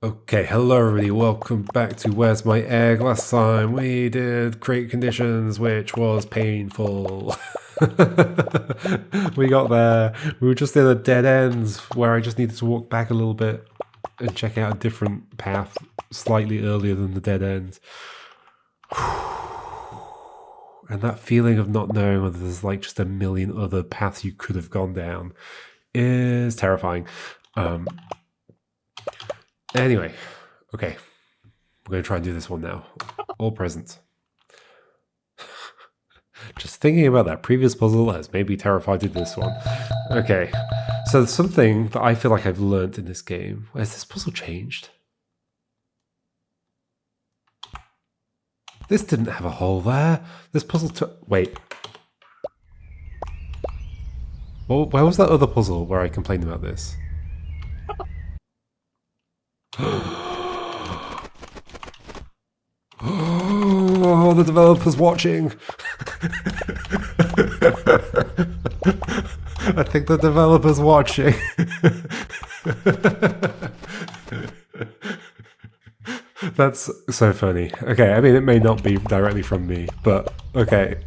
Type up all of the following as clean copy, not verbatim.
Okay, hello everybody, welcome back to Where's My Egg? Last time we did Create Conditions, which was painful. We got there, we were just in a dead end where I just needed to walk back a little bit and check out a different path slightly earlier than the dead end. And that feeling of not knowing whether there's like just a million other paths you could have gone down is terrifying. Anyway, okay, we're going to try and do this one now. All present. Just thinking about that previous puzzle has made me terrified to this one. Okay, so something that I feel like I've learned in this game. Has this puzzle changed? This didn't have a hole there. This puzzle took... Wait. Well, where was that other puzzle where I complained about this? Oh, the developer's watching. I think the developer's watching. That's so funny. Okay, I mean, it may not be directly from me, but okay.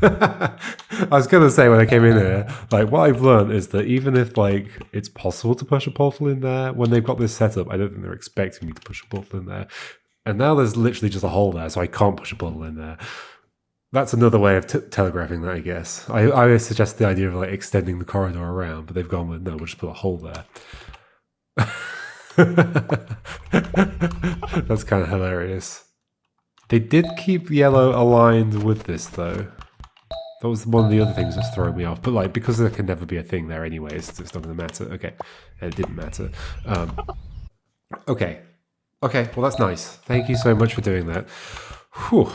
I was gonna say when I came in here, like what I've learned is that even if like it's possible to push a portal in there, when they've got this setup, I don't think they're expecting me to push a portal in there. And now there's literally just a hole there, so I can't push a portal in there. That's another way of telegraphing that, I guess. I always suggest the idea of like extending the corridor around, but they've gone with, no, we'll just put a hole there. That's kind of hilarious. They did keep yellow aligned with this, though. That was one of the other things that's throwing me off. But like, because there can never be a thing there anyways, it's not going to matter. Okay, it didn't matter. Okay. Okay, well that's nice. Thank you so much for doing that. Whew.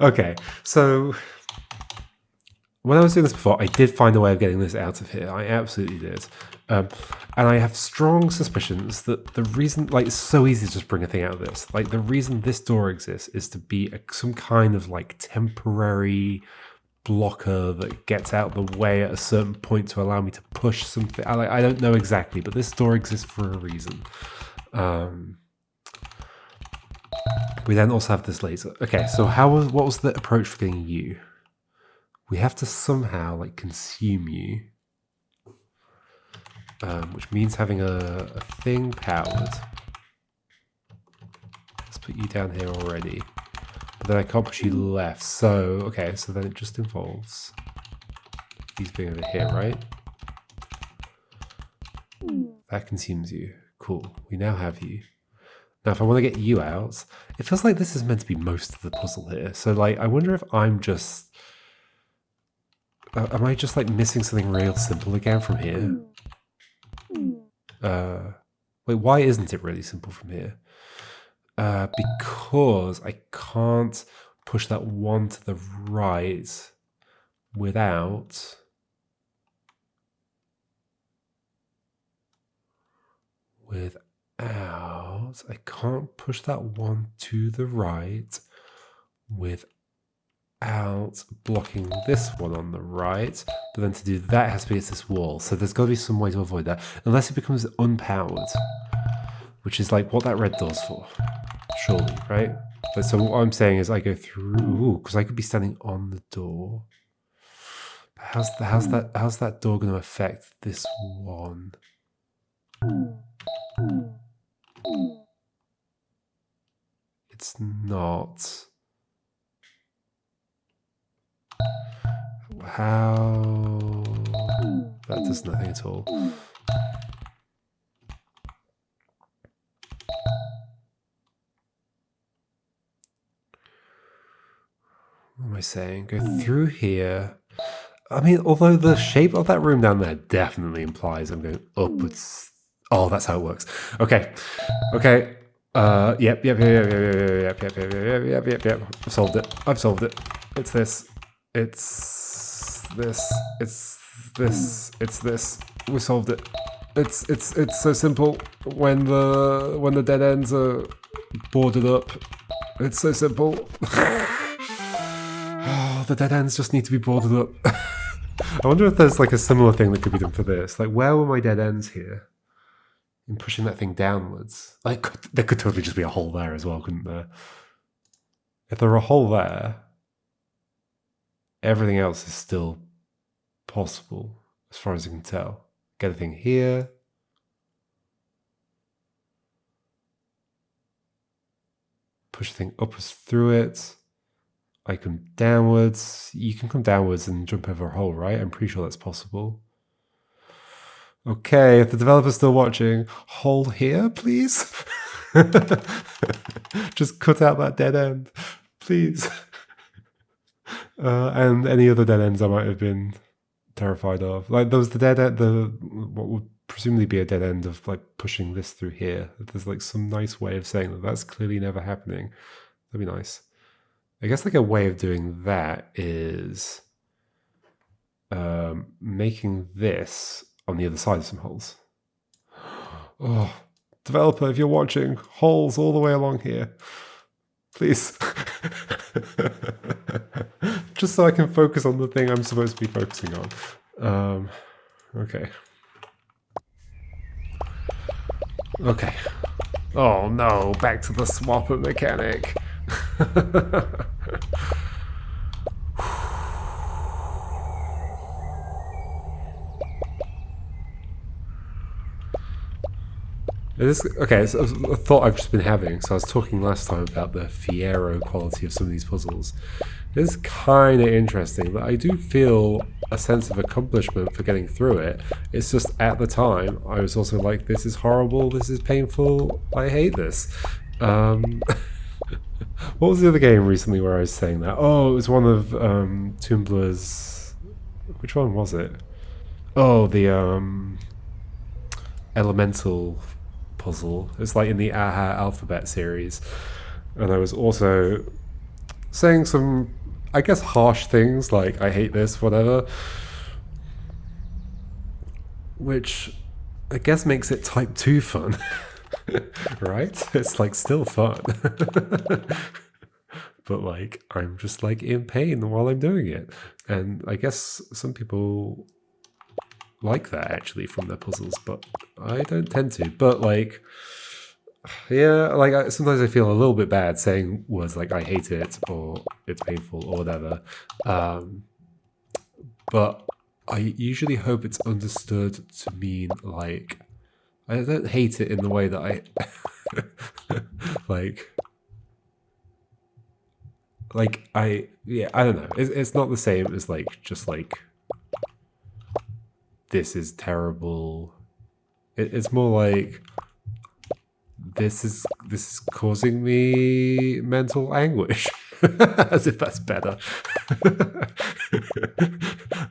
Okay, so when I was doing this before, I did find a way of getting this out of here. I absolutely did. And I have strong suspicions that the reason, like, it's so easy to just bring a thing out of this. Like, the reason this door exists is to be some kind of, like, temporary blocker that gets out the way at a certain point to allow me to push something. I don't know exactly, but this door exists for a reason. We then also have this laser. Okay, so what was the approach for getting you? We have to somehow like consume you, which means having a thing powered. Let's put you down here already. But then I can't push you left. So, okay, so then it just involves these being over here, right? That consumes you. Cool. We now have you. Now, if I want to get you out, it feels like this is meant to be most of the puzzle here. So, like, I wonder if I'm just... am I just, like, missing something real simple again from here? Wait, why isn't it really simple from here? Because I can't push that one to the right without... I can't push that one to the right without blocking this one on the right. But then to do that, it has to be against this wall. So there's got to be some way to avoid that. Unless it becomes unpowered, which is like what that red door's for. Surely, right? But so what I'm saying is I go through, because I could be standing on the door. But how's that door going to affect this one? It's not. How? That does nothing at all. What am I saying? Go through here. I mean, although the shape of that room down there definitely implies I'm going upwards. Oh, that's how it works. Okay. Okay. Yep. I've solved it. It's this. It's this. It's this. It's this. We solved it. It's so simple when the dead ends are boarded up. It's so simple. Oh, the dead ends just need to be boarded up. I wonder if there's like a similar thing that could be done for this. Like, where were my dead ends here? In pushing that thing downwards. Like, there could totally just be a hole there as well, couldn't there? If there were a hole there, everything else is still possible, as far as I can tell. Get a thing here. Push the thing upwards through it. I come downwards. You can come downwards and jump over a hole, right? I'm pretty sure that's possible. Okay, if the developer's still watching, hold here, please. Just cut out that dead end, please. And any other dead ends I might have been terrified of. Like there was the dead end, what would presumably be a dead end of like pushing this through here. There's like some nice way of saying that that's clearly never happening. That'd be nice. I guess like a way of doing that is making this on the other side of some holes. Oh, developer, if you're watching, holes all the way along here. Please. Just so I can focus on the thing I'm supposed to be focusing on. Okay. Okay. Oh no, back to the swapper mechanic. Okay, so a thought I've just been having. So I was talking last time about the Fiero quality of some of these puzzles. It's kind of interesting, but I do feel a sense of accomplishment for getting through it. It's just at the time, I was also like, this is horrible, this is painful, I hate this. What was the other game recently where I was saying that? Oh, it was one of Toon Blur's... Which one was it? Oh, the Elemental puzzle. It's like in the AHA Alphabet series. And I was also saying some, I guess, harsh things like, I hate this, whatever. Which I guess makes it type 2 fun. Right? It's like still fun. But like, I'm just like in pain while I'm doing it. And I guess some people like that actually from their puzzles, but I don't tend to. But like, yeah, like sometimes I feel a little bit bad saying words like I hate it or it's painful or whatever. But I usually hope it's understood to mean like, I don't hate it in the way that I I don't know. It's not the same as like just like this is terrible. It's more like this is causing me mental anguish. As if that's better.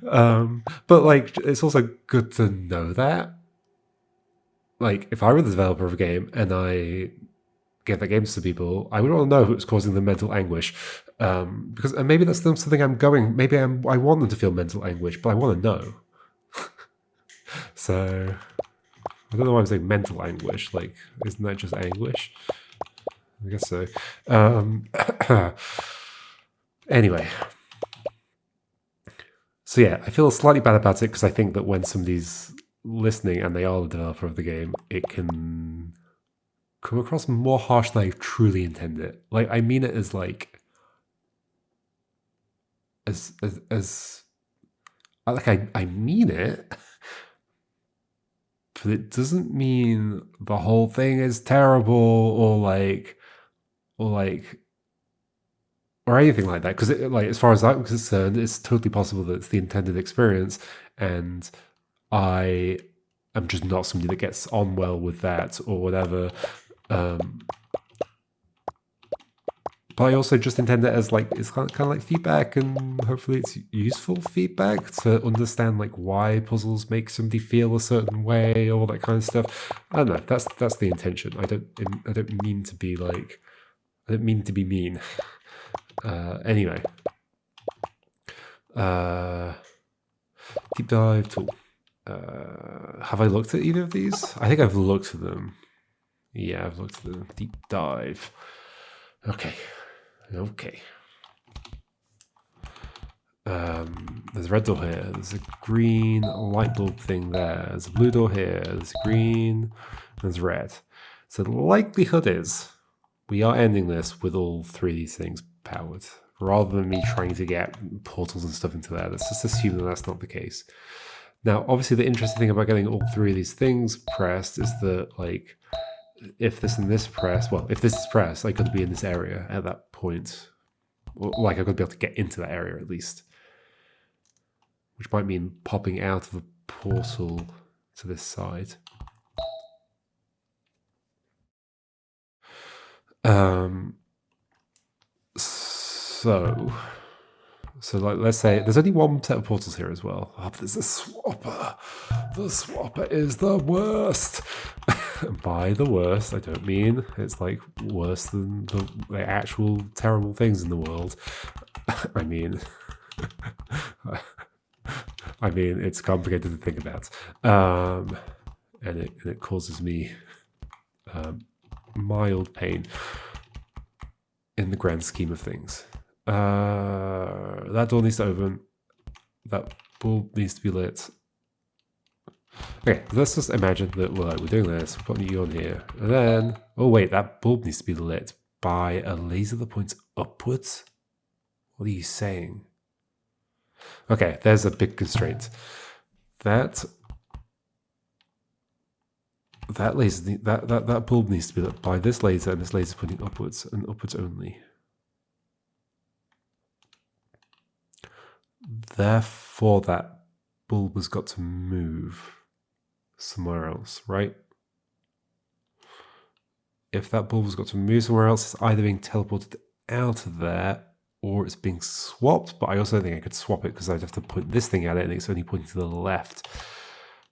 But like it's also good to know that. Like if I were the developer of a game and I gave that game to people, I would want to know who's causing them mental anguish. Because and maybe that's something I want them to feel mental anguish, but I want to know. So I don't know why I'm saying mental anguish. Like, isn't that just anguish? I guess so. Anyway. So yeah, I feel slightly bad about it because I think that when somebody's listening and they are the developer of the game, it can come across more harsh than I truly intend it. Like, I mean it as like... I mean it... But it doesn't mean the whole thing is terrible or anything like that. Because like as far as I'm concerned, it's totally possible that it's the intended experience, and I am just not somebody that gets on well with that or whatever. But I also just intend it as like it's kind of like feedback, and hopefully it's useful feedback to understand like why puzzles make somebody feel a certain way, all that kind of stuff. I don't know. That's the intention. I don't mean to be like. I don't mean to be mean. Anyway. Deep dive tool. Have I looked at either of these? I think I've looked at them. Yeah, I've looked at them. Deep dive. Okay. There's a red door here. There's a green light bulb thing there. There's a blue door here. There's green. There's red. So the likelihood is we are ending this with all three of these things powered, rather than me trying to get portals and stuff into there. Let's just assume that that's not the case. Now, obviously, the interesting thing about getting all three of these things pressed is that, like, if this and this pressed, well, if this is pressed, I could be in this area at that point. Like, I could be able to get into that area at least. Which might mean popping out of a portal to this side. So like, let's say there's only one set of portals here as well. Oh, but there's a swapper. The swapper is the worst. By the worst, I don't mean it's like worse than the actual terrible things in the world. I mean, it's complicated to think about, and it causes me mild pain in the grand scheme of things. That door needs to open. That bulb needs to be lit. Okay, let's just imagine that we're doing this, we're putting you on here, and then, oh wait, that bulb needs to be lit by a laser that points upwards? What are you saying? Okay, there's a big constraint. That laser, that bulb needs to be lit by this laser, and this laser is pointing upwards and upwards only. Therefore, that bulb has got to move somewhere else, right? If that bulb has got to move somewhere else, it's either being teleported out of there or it's being swapped, but I also think I could swap it because I'd have to point this thing at it and it's only pointing to the left.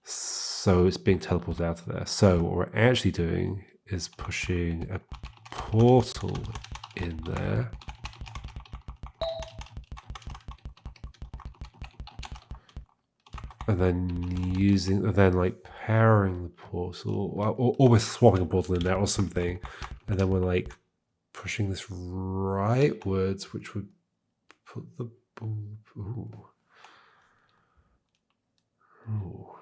So it's being teleported out of there. So what we're actually doing is pushing a portal in there. And then like powering the portal, or we're swapping a portal in there or something, and then we're like pushing this rightwards, which would put the bulb. Ooh.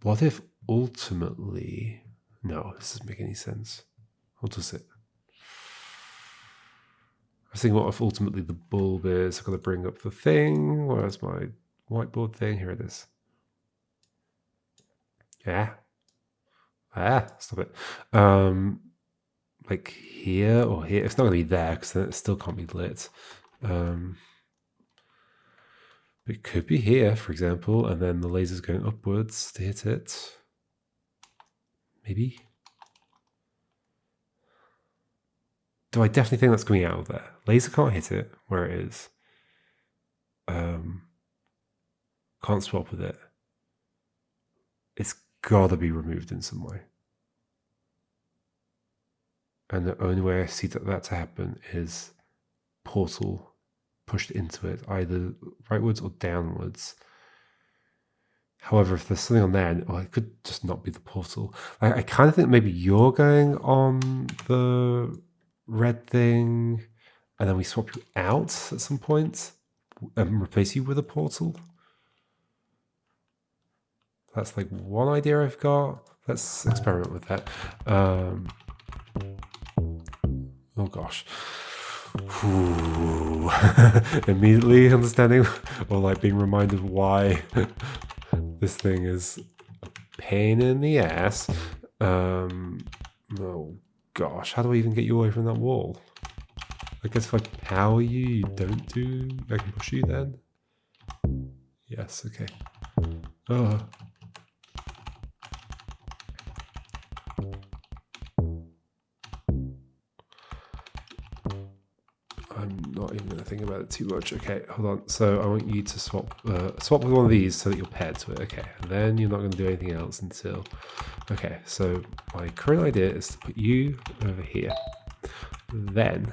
What if ultimately? No, this doesn't make any sense. What does it? I was thinking, what if ultimately the bulb is? I've got to bring up the thing. Where's my whiteboard thing? Here it is. Yeah. Stop it. Like here or here. It's not going to be there because then it still can't be lit. It could be here, for example, and then the laser's going upwards to hit it. Maybe. Do I definitely think that's coming out of there? Laser can't hit it where it is. Can't swap with it. It's gotta be removed in some way. And the only way I see that to happen is portal pushed into it, either rightwards or downwards. However, if there's something on there, it could just not be the portal. I kind of think maybe you're going on the red thing, and then we swap you out at some point and replace you with a portal. That's like one idea I've got. Let's experiment with that. Oh gosh. Immediately understanding or like being reminded why this thing is a pain in the ass. Oh gosh, how do I even get you away from that wall? I guess if I power you, you don't do. I can push you then. Yes, okay. Oh. I'm not even going to think about it too much. Okay, hold on. So I want you to swap with one of these so that you're paired to it. Okay, and then you're not going to do anything else until... Okay, so my current idea is to put you over here. Then,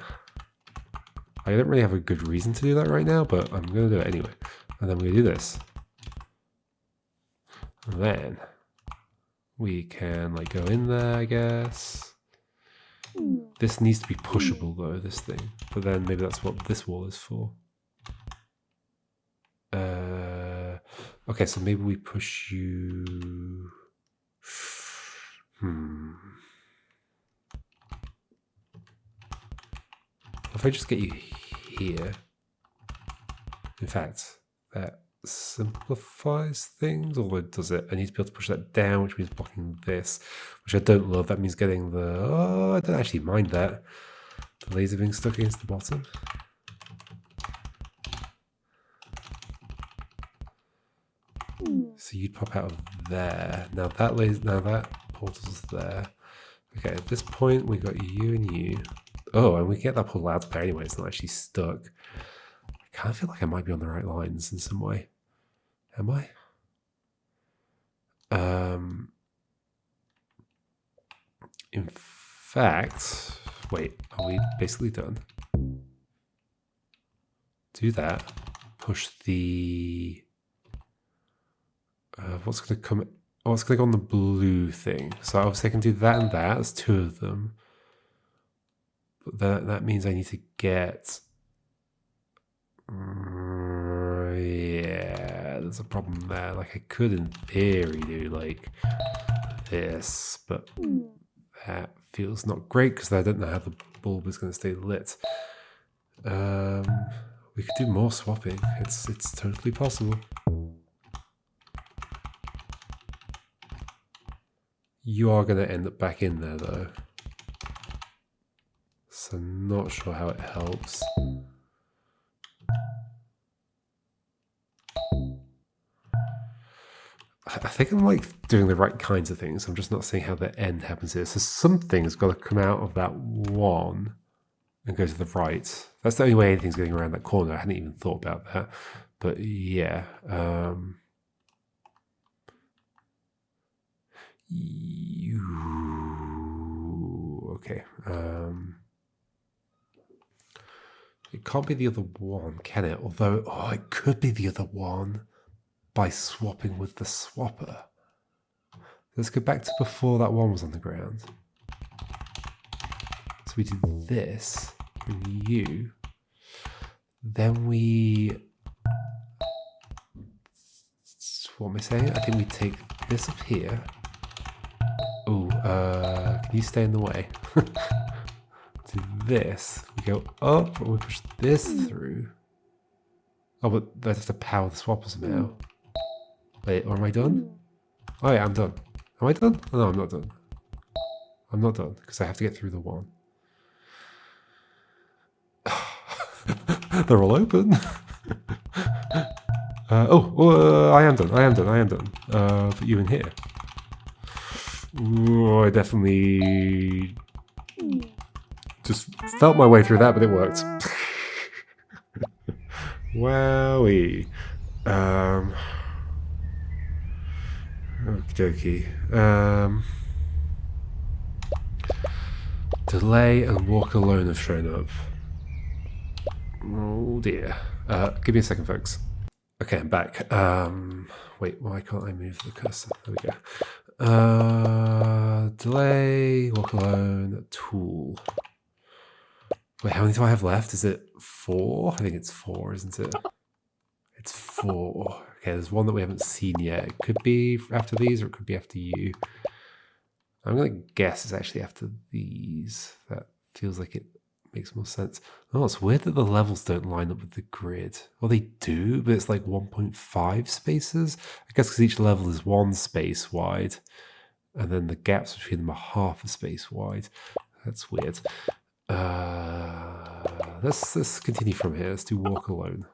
I don't really have a good reason to do that right now, but I'm going to do it anyway. And then we do this. And then we can like go in there, I guess. This needs to be pushable though, this thing. But then maybe that's what this wall is for. Okay, so maybe we push you... If I just get you here... In fact, that simplifies things, or does it? I need to be able to push that down, which means blocking this, which I don't love. That means getting the... Oh, I don't actually mind that. The laser being stuck against the bottom. So you'd pop out of there. Now that portal's there. Okay, at this point we got you and you. Oh, and we get that portal out there anyway. It's not actually stuck. I kind of feel like I might be on the right lines in some way. Am I? In fact, wait. Are we basically done? Do that. Push the. What's going to come? Oh, let's click on the blue thing. So obviously I can do that and that. There's two of them. But that means I need to get... yeah, there's a problem there. Like I could in theory do like this, but that feels not great because I don't know how the bulb is going to stay lit. We could do more swapping. It's totally possible. You are going to end up back in there though. So I'm not sure how it helps. I think I'm like doing the right kinds of things. I'm just not seeing how the end happens here. So something's got to come out of that one and go to the right. That's the only way anything's getting around that corner. I hadn't even thought about that. But yeah. Okay. It can't be the other one, can it? Although, oh, it could be the other one by swapping with the swapper. Let's go back to before that one was on the ground. So we did this, and you. Then we... What am I saying? I think we take this up here. Oh, can you stay in the way? Do this. We go up, and we push this through. Oh, but I have to power the swapper somehow. Wait, or am I done? Oh yeah, I'm done. Am I done? Oh, no, I'm not done. I'm not done, because I have to get through the one. They're all open. I am done. I am done. I am done. Put you in here. Ooh, I definitely just felt my way through that, but it worked. Wowie. Okie dokie. Delay and walk alone have shown up. Oh dear. Give me a second, folks. Okay, I'm back. Wait, why can't I move the cursor? There we go. Delay, walk alone, tool. Wait, how many do I have left? Is it 4? I think it's 4, isn't it? It's 4. Okay, there's one that we haven't seen yet. It could be after these, or it could be after you. I'm going to guess it's actually after these. That feels like it makes more sense. Oh, it's weird that the levels don't line up with the grid. Well, they do, but it's like 1.5 spaces. I guess because each level is 1 space wide, and then the gaps between them are half a space wide. That's weird. Let's continue from here. Let's do walk alone.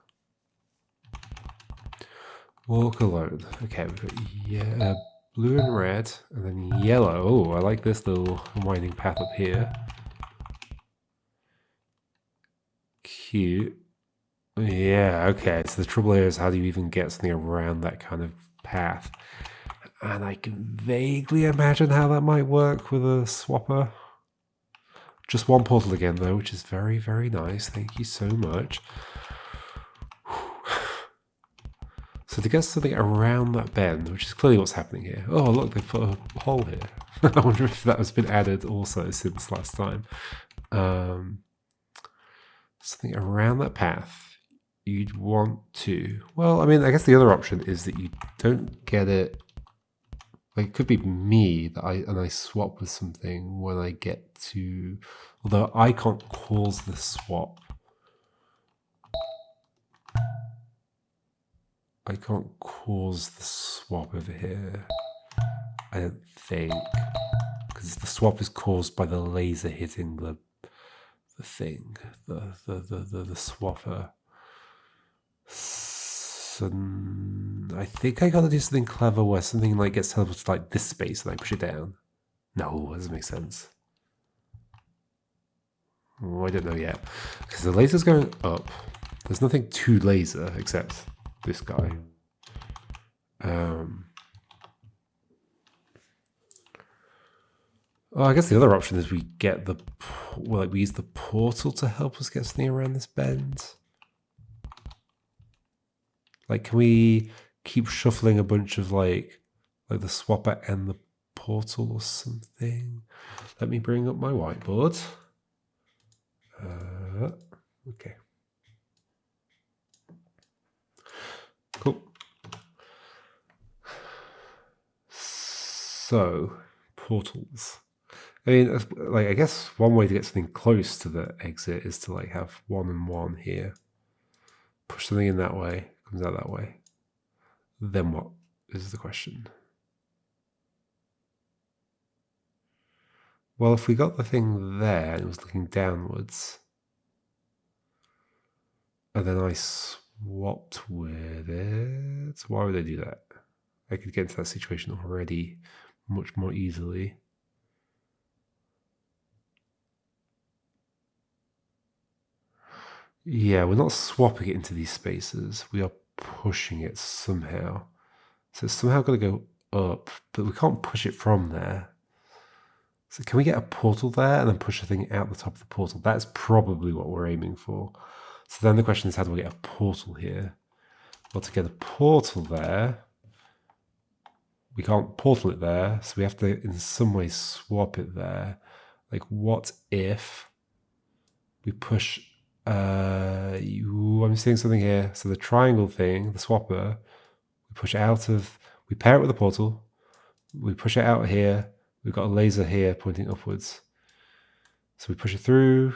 Walk alone. Okay, we've got blue and red, and then yellow. Oh, I like this little winding path up here. Cute. Yeah, okay. So the trouble here is how do you even get something around that kind of path? And I can vaguely imagine how that might work with a swapper. Just one portal again, though, which is very, very nice. Thank you so much. So to get something around that bend, which is clearly what's happening here. Oh, look, they've put a hole here. I wonder if that has been added also since last time. Something around that path, you'd want to... Well, I mean, I guess the other option is that you don't get it... Like, it could be me that I swap with something when I get to... Although I can't cause the swap. I can't cause the swap over here. I don't think. Because the swap is caused by the laser hitting the thing. The swapper. So I think I gotta do something clever where something like gets teleported to like this space and I push it down. No, that doesn't make sense. Oh, I don't know yet. Because the laser's going up. There's nothing to laser except this guy. Well, I guess the other option is we get the... Well, like we use the portal to help us get something around this bend. Like, can we keep shuffling a bunch of like the swapper and the portal or something? Let me bring up my whiteboard. Okay. Cool. So, portals. I mean, like, I guess one way to get something close to the exit is to like have 1 and 1 here. Push something in that way, comes out that way. Then what is the question? Well, if we got the thing there and it was looking downwards, and then I swapped with it, why would I do that? I could get into that situation already much more easily. Yeah, we're not swapping it into these spaces. We are pushing it somehow. So it's somehow got to go up, but we can't push it from there. So can we get a portal there and then push the thing out the top of the portal? That's probably what we're aiming for. So then the question is, how do we get a portal here? Well, to get a portal there, we can't portal it there, so we have to in some way swap it there. Like, what if we push... I'm seeing something here. So the triangle thing, the swapper, we push out of... We pair it with the portal. We push it out here. We've got a laser here pointing upwards. So we push it through,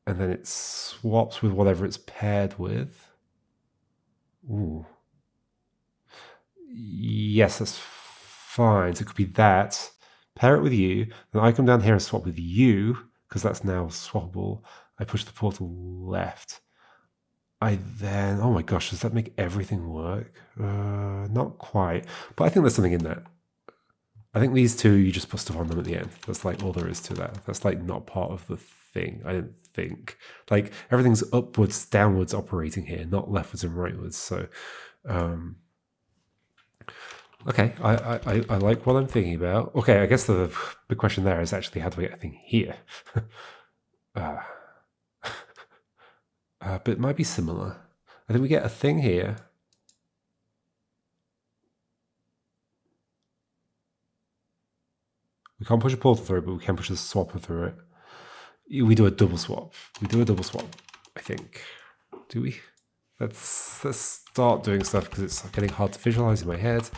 and then it swaps with whatever it's paired with. Ooh. Yes, that's fine. So it could be that. Pair it with you. Then I come down here and swap with you, because that's now swappable. I push the portal left. I then... Oh my gosh, does that make everything work? Not quite. But I think there's something in that. I think these two, you just put stuff on them at the end. That's like all there is to that. That's like not part of the thing, I don't think. Like everything's upwards, downwards operating here, not leftwards and rightwards. So, okay, I like what I'm thinking about. Okay, I guess the big question there is actually how do I get a thing here? But it might be similar. I think we get a thing here. We can't push a portal through it, but we can push the swapper through it. We do a double swap. We do a double swap, I think. Do we? Let's start doing stuff because it's getting hard to visualize in my head.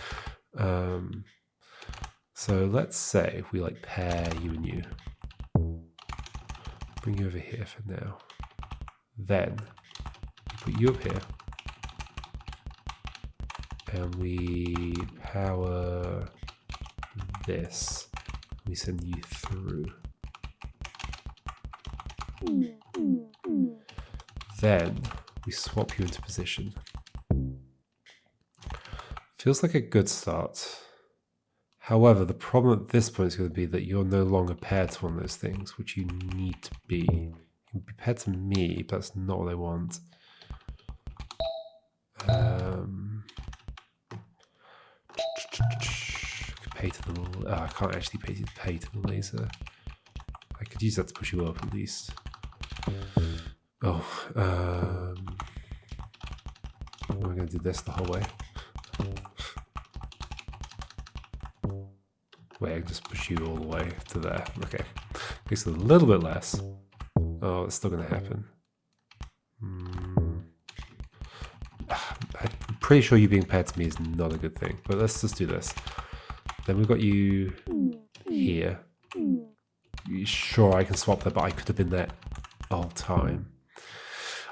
So let's say if we like pair you and you. Bring you over here for now. Then we put you up here. And we power this. We send you through. Then we swap you into position. Feels like a good start. However, the problem at this point is going to be that you're no longer paired to one of those things, which you need to be. You can be paired to me, but that's not what I want. Pay to the... I can't actually pay to the laser. I could use that to push you up at least. Oh, I'm going to do this the whole way. Wait, I can just push you all the way to there. Okay. Makes it a little bit less. Oh, it's still going to happen. I'm pretty sure you being paired to me is not a good thing, but let's just do this. Then we've got you here. Sure, I can swap there, but I could have been there the whole time.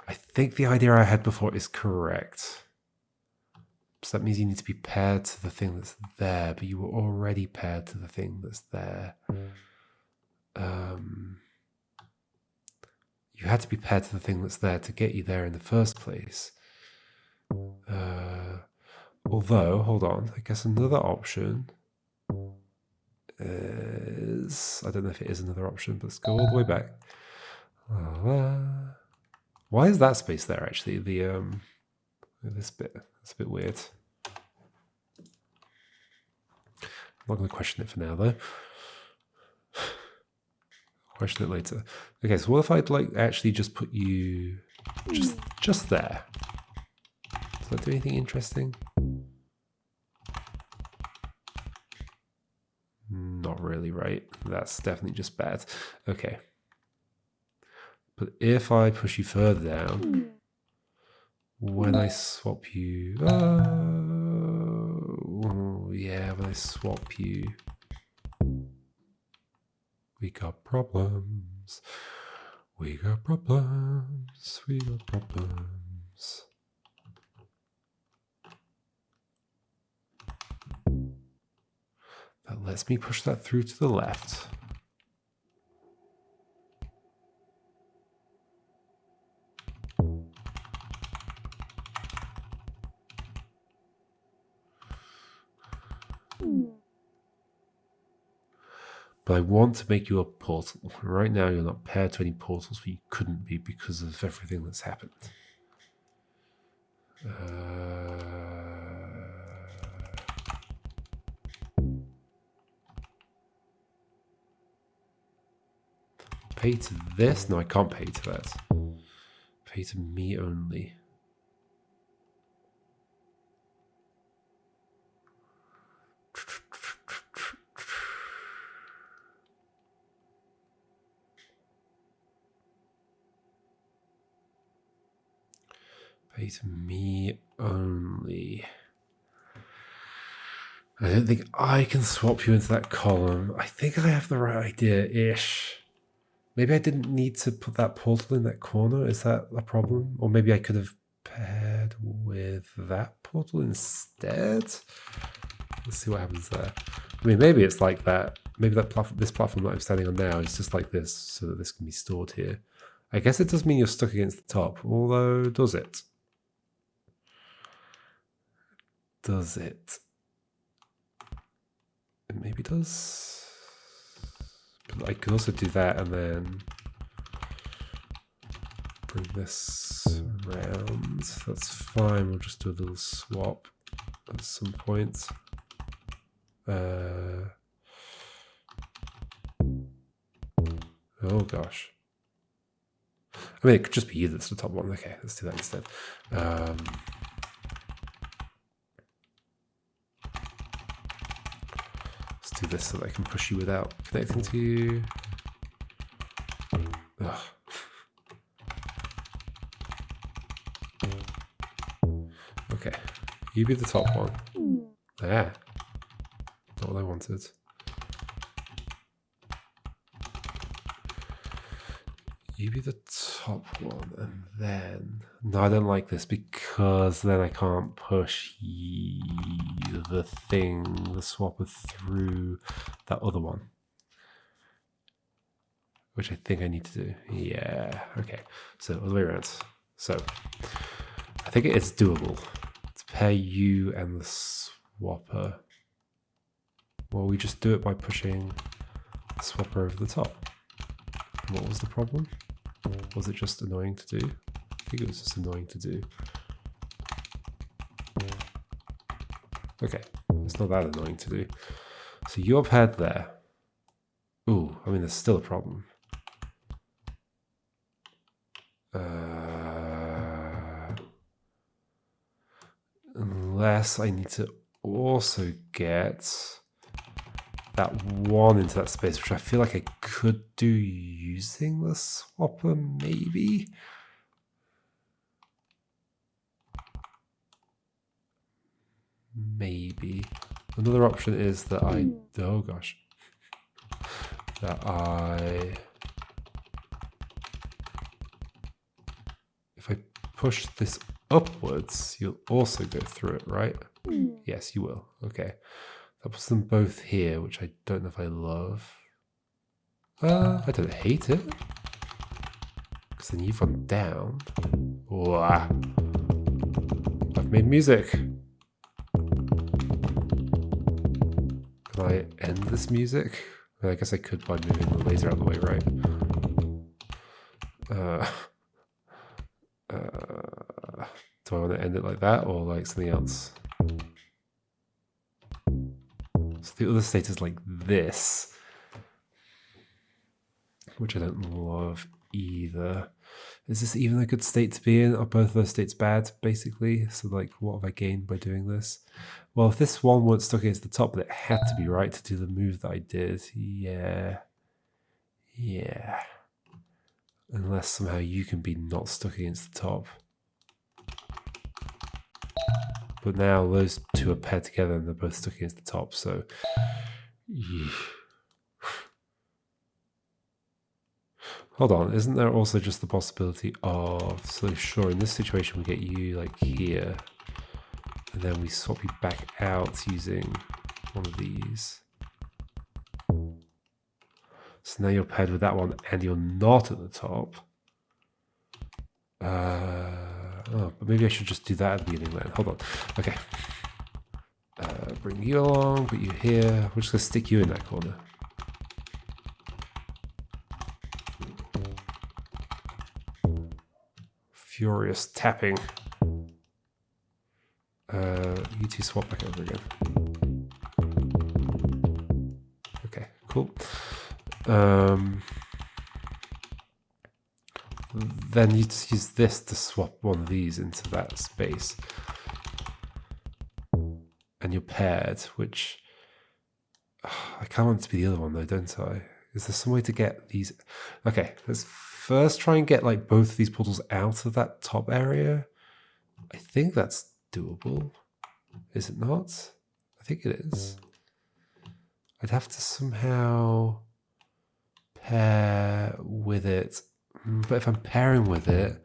I think the idea I had before is correct. So that means you need to be paired to the thing that's there, but you were already paired to the thing that's there. You had to be paired to the thing that's there to get you there in the first place. Although, hold on, I guess another option is... I don't know if it is another option, but let's go all the way back. Why is that space there, actually? This bit, it's a bit weird. I'm not going to question it for now, though. Question it later. Okay, so what if I'd like actually just put you just there? Does that do anything interesting? Not really, right? That's definitely just bad. Okay. But if I push you further down, when I swap you... Oh, yeah, when I swap you... We got problems. We got problems. We got problems. That lets me push that through to the left. But I want to make you a portal. Right now you're not paired to any portals, but you couldn't be because of everything that's happened. Pay to this? No, I can't pay to that. Pay to me only. Pay to me only. I don't think I can swap you into that column. I think I have the right idea-ish. Maybe I didn't need to put that portal in that corner. Is that a problem? Or maybe I could have paired with that portal instead? Let's see what happens there. I mean, maybe it's like that. Maybe that this platform that I'm standing on now is just like this, so that this can be stored here. I guess it does mean you're stuck against the top, although does it? Does it? It maybe does. But I could also do that and then bring this around. That's fine. We'll just do a little swap at some point. Oh gosh. I mean, it could just be you that's the top one. Okay, let's do that instead. Let's do this so that I can push you without connecting to you. Ugh. Okay, you be the top one. There. Not what I wanted. You be the top one, and then... No, I don't like this because then I can't push the thing, the swapper through that other one. Which I think I need to do. Yeah, okay. So, all the way around. So, I think it's doable to pair you and the swapper. Well, we just do it by pushing the swapper over the top. What was the problem? Was it just annoying to do? I think it was just annoying to do. Okay, it's not that annoying to do. So you're paired there. Ooh, I mean, there's still a problem. Unless I need to also get that one into that space, which I feel like I could do using the swapper, maybe. Maybe. Another option is that oh gosh. If I push this upwards, you'll also go through it, right? Yes, you will. Okay. That puts them both here, which I don't know if I love. I don't hate it. Because then you've gone down. Wow. I've made music. Can I end this music? I guess I could by moving the laser out of the way, right? Do I want to end it like that or like something else? So the other state is like this, which I don't love either. Is this even a good state to be in? Are both of those states bad, basically? So like, what have I gained by doing this? Well, if this one weren't stuck against the top, but it had to be, right, to do the move that I did. Yeah. Unless somehow you can be not stuck against the top. But now those two are paired together and they're both stuck against the top, so... Yeah. Hold on, isn't there also just the possibility of... So sure, in this situation we get you like here, and then we swap you back out using one of these. So now you're paired with that one and you're not at the top. Oh, but maybe I should just do that at the beginning then. Hold on. Okay. Bring you along, put you here. We're just going to stick you in that corner. Furious tapping. You two swap back over again. Okay, cool. Then you just use this to swap one of these into that space. And you're paired, which... I kind of want it to be the other one though, don't I? Is there some way to get these... Okay, let's first try and get like both of these portals out of that top area. I think that's doable. Is it not? I think it is. I'd have to somehow pair with it. But if I'm pairing with it...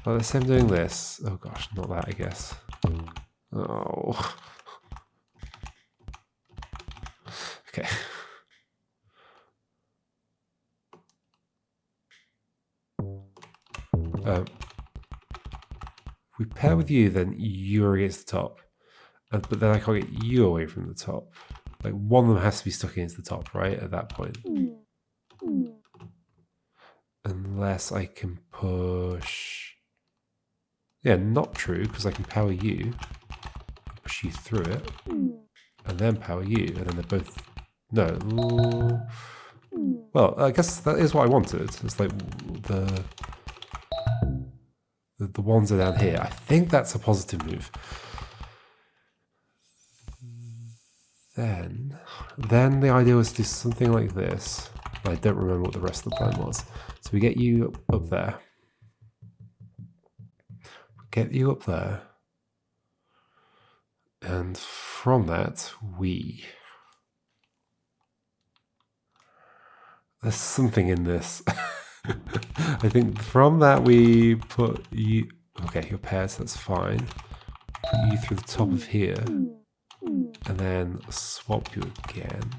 Well, let's say I'm doing this. Oh gosh, not that, I guess. Oh. Okay. If we pair with you, then you're against the top. But then I can't get you away from the top. Like, one of them has to be stuck against the top, right? At that point. Unless I can push... Yeah, not true, because I can power you. Push you through it. And then power you. And then they're both... No. Well, I guess that is what I wanted. It's like the ones are down here. I think that's a positive move. Then the idea was to do something like this. I don't remember what the rest of the plan was. So we get you up there. Get you up there. And from that, there's something in this. I think from that we put you... Okay, your pairs, that's fine. Put you through the top of here. And then swap you again.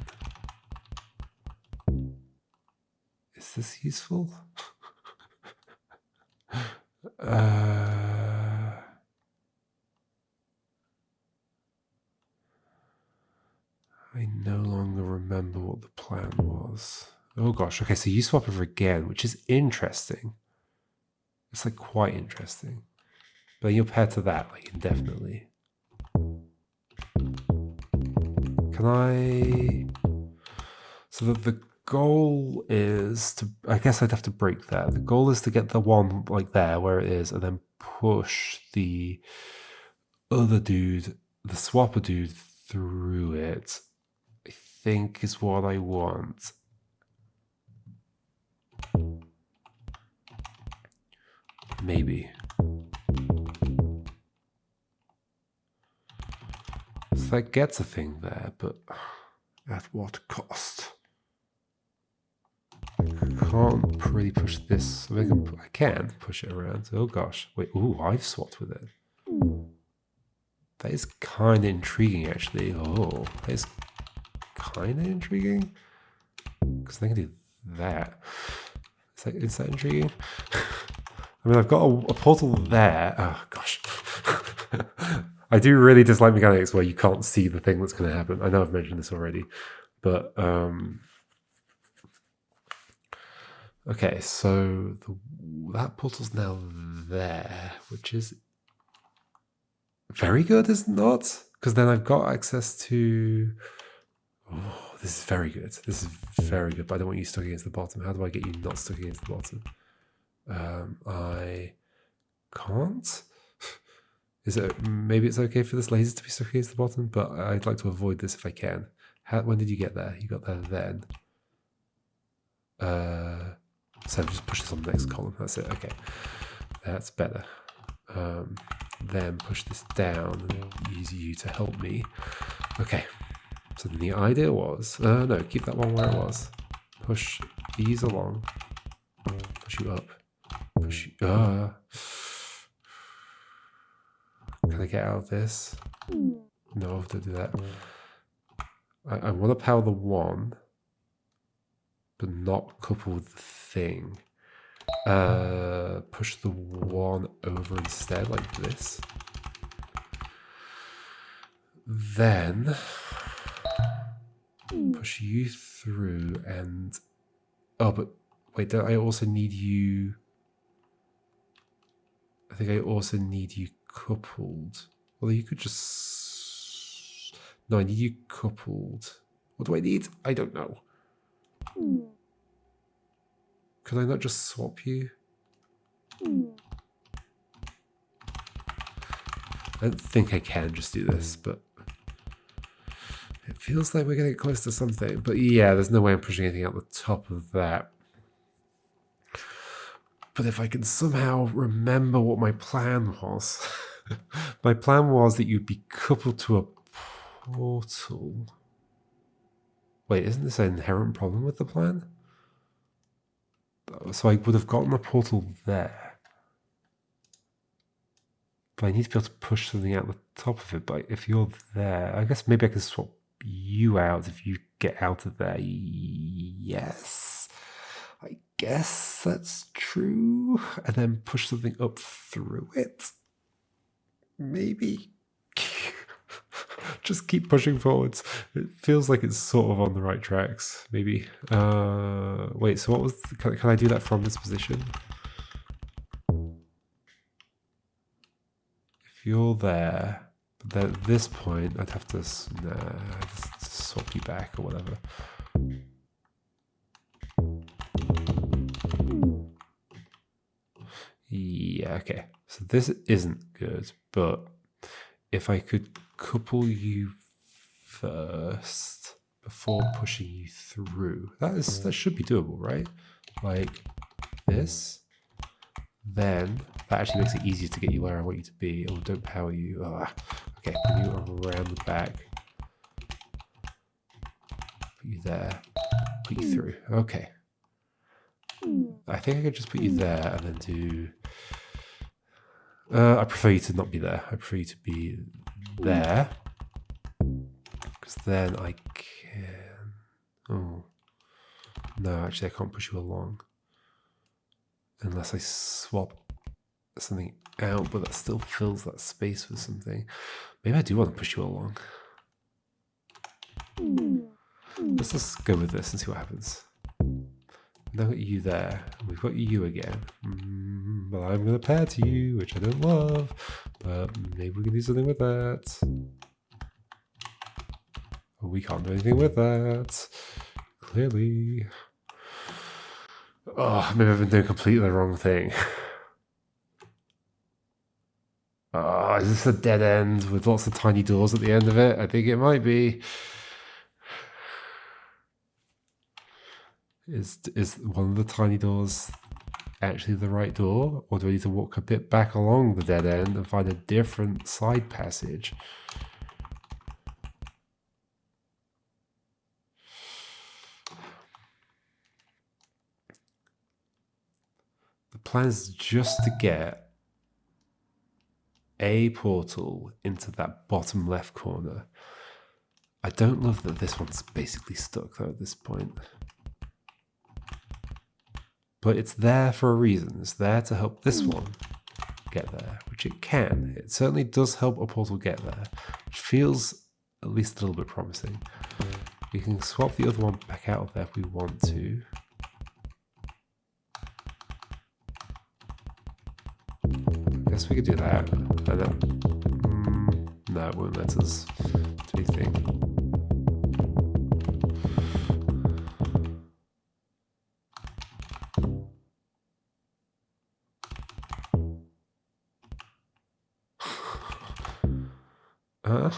Is this useful? I no longer remember what the plan was. Oh gosh, okay, so you swap over again, which is interesting. It's like quite interesting. But you're paired to that, like indefinitely. Can I... So the goal is to... I guess I'd have to break that. The goal is to get the one like there, where it is, and then push the other dude, the swapper dude, through it, I think is what I want. Maybe. So that gets a thing there, but at what cost? I can't really push this. I can push it around. Oh gosh. Wait, ooh, I've swapped with it. That is kind of intriguing, actually. Oh, that is kind of intriguing. Because I can do that. Is that intriguing? I mean, I've got a portal there. Oh, gosh. I do really dislike mechanics where you can't see the thing that's going to happen. I know I've mentioned this already. But, okay, so that portal's now there, which is very good, is it not? Because then I've got access to... Oh, this is very good. This is very good, but I don't want you stuck against the bottom. How do I get you not stuck against the bottom? I can't. Maybe it's okay for this laser to be stuck against the bottom, but I'd like to avoid this if I can. When did you get there? You got there then. So just push this on the next column. That's it. Okay, that's better. Then push this down and use you to help me. Okay. So then the idea was, no, keep that one where it was. Push these along. Push you up. Push you, can I get out of this? No, don't do that. I want to power the one, but not couple with the thing. Push the one over instead, like this. Then push you through and... Oh, but wait, don't I also need you... I think I also need you coupled. Well, you could just... No, I need you coupled. What do I need? I don't know. Could I not just swap you? I don't think I can just do this, but... It feels like we're getting close to something. But yeah, there's no way I'm pushing anything out the top of that. But if I can somehow remember what my plan was. My plan was that you'd be coupled to a portal. Wait, isn't this an inherent problem with the plan? So I would have gotten a portal there. But I need to be able to push something out the top of it. But if you're there, I guess maybe I can swap you out if you get out of there. Yes. I guess that's true. And then push something up through it. Maybe. Just keep pushing forwards. It feels like it's sort of on the right tracks. Maybe. Wait, so what was... Can I do that from this position? If you're there... But then at this point, I'd have to just swap you back or whatever. Yeah, okay. So this isn't good, but if I could couple you first before pushing you through, that should be doable, right? Like this. Then that actually makes it easier to get you where I want you to be. Oh, don't power you. Okay, put you around the back. Put you there. Put you through. Okay. I think I could just put you there and then do... I prefer you to not be there. I prefer you to be there. Because then I can... Oh. No, actually I can't push you along. Unless I swap something out, but that still fills that space with something. Maybe I do want to push you along. Let's just go with this and see what happens. Now got you there. We've got you again. But I'm going to pair to you, which I don't love. But maybe we can do something with that. We can't do anything with that. Clearly. Oh, maybe I've been doing completely the wrong thing. Oh, is this a dead end with lots of tiny doors at the end of it? I think it might be. Is one of the tiny doors actually the right door? Or do I need to walk a bit back along the dead end and find a different side passage? The plan is just to get a portal into that bottom left corner. I don't love that this one's basically stuck though at this point. But it's there for a reason. It's there to help this one get there, which it can. It certainly does help a portal get there, which feels at least a little bit promising. We can swap the other one back out of there if we want to. I guess we could do that. And then, no, it won't let us do anything. Huh?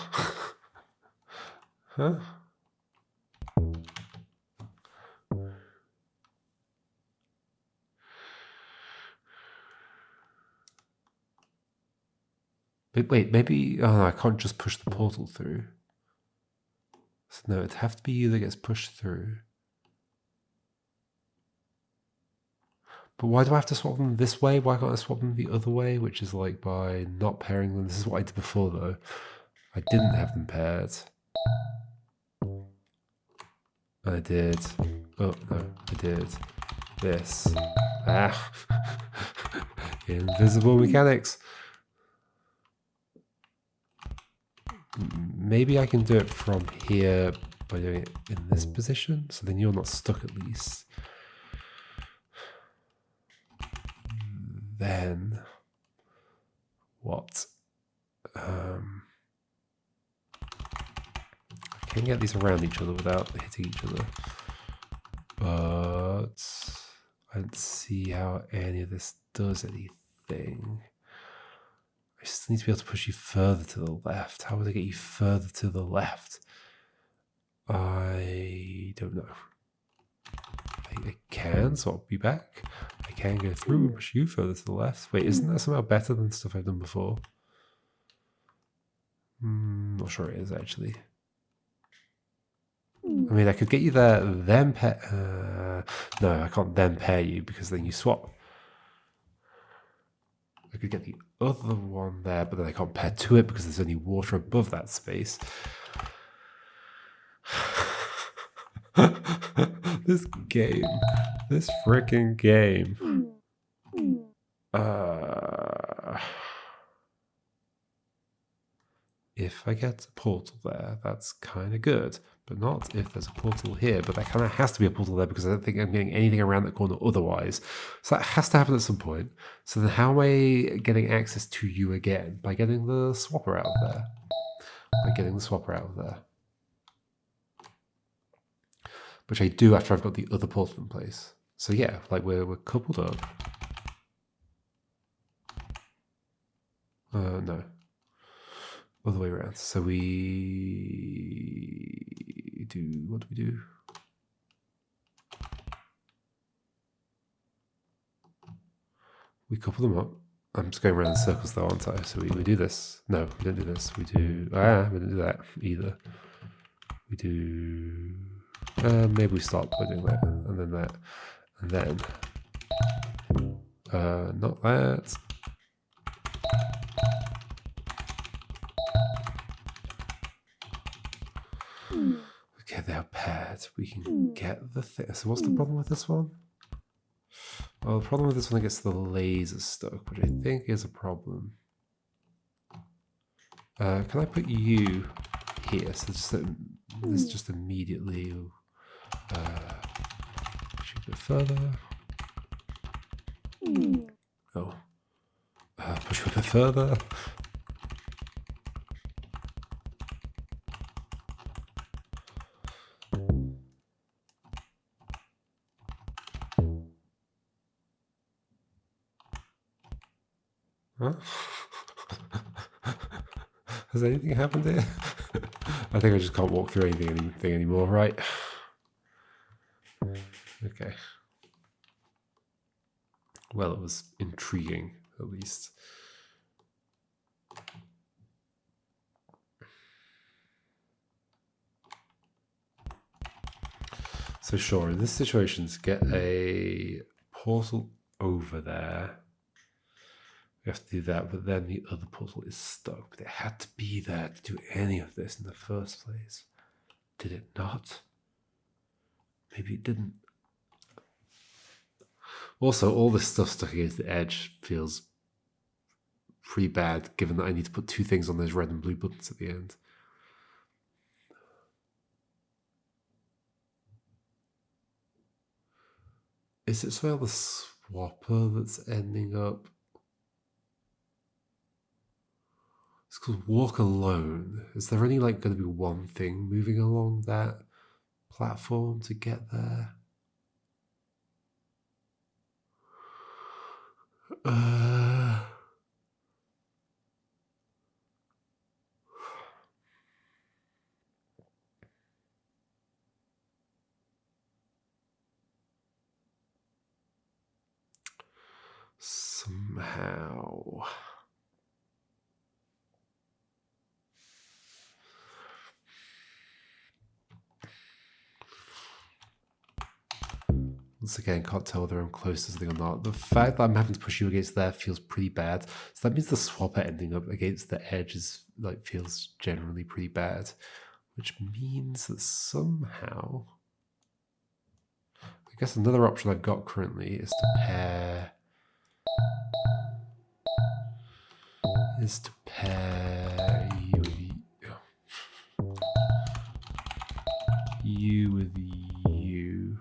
Wait, maybe... Oh, no, I can't just push the portal through. So no, it'd have to be you that gets pushed through. But why do I have to swap them this way? Why can't I swap them the other way? Which is like by not pairing them. This is what I did before though. I didn't have them paired. I did. Oh, no, I did. This. Ah. Invisible mechanics. Maybe I can do it from here by doing it in this position, so then you're not stuck at least. Then what? I can get these around each other without hitting each other, but I don't see how any of this does anything. I just need to be able to push you further to the left. How would I get you further to the left? I don't know. I can, so I'll be back. I can go through and push you further to the left. Wait, isn't that somehow better than stuff I've done before? Not sure it is, actually. I mean, I could get you there, then pair... no, I can't then pair you, because then you swap. I could get the other one there, but then I can't pair to it because there's only water above that space. This game. This freaking game. If I get a portal there, that's kind of good. But not if there's a portal here. But that kind of has to be a portal there because I don't think I'm getting anything around that corner otherwise. So that has to happen at some point. So then how am I getting access to you again? By getting the swapper out of there. By getting the swapper out of there. Which I do after I've got the other portal in place. So yeah, like we're coupled up. No. Other way around. So we do, what do we do? We couple them up. I'm just going around in circles though, aren't I? So we do this. No, we don't do this. We do, we don't do that either. We do, maybe we start by doing that, and then that, and then, not that. Okay, they're paired. We can get the thing. So what's the problem with this one? Well, the problem with this one, I guess the laser stuck, which I think is a problem. Can I put you here? So this just immediately push a bit further. Oh. Push a bit further. Huh? Has anything happened here? I think I just can't walk through anything anymore, right? Okay. Well, it was intriguing, at least. So sure, in this situation, to get a portal over there, we have to do that, but then the other portal is stuck. But it had to be there to do any of this in the first place. Did it not? Maybe it didn't. Also, all this stuff stuck against the edge feels pretty bad, given that I need to put two things on those red and blue buttons at the end. Is it somehow the swapper that's ending up? It's called Walk Alone. Is there only like going to be one thing moving along that platform to get there? Somehow. Once again, can't tell whether I'm close to something or not. The fact that I'm having to push you against there feels pretty bad. So that means the swapper ending up against the edge is like feels generally pretty bad, which means that somehow, I guess another option I've got currently is to pair you with you with you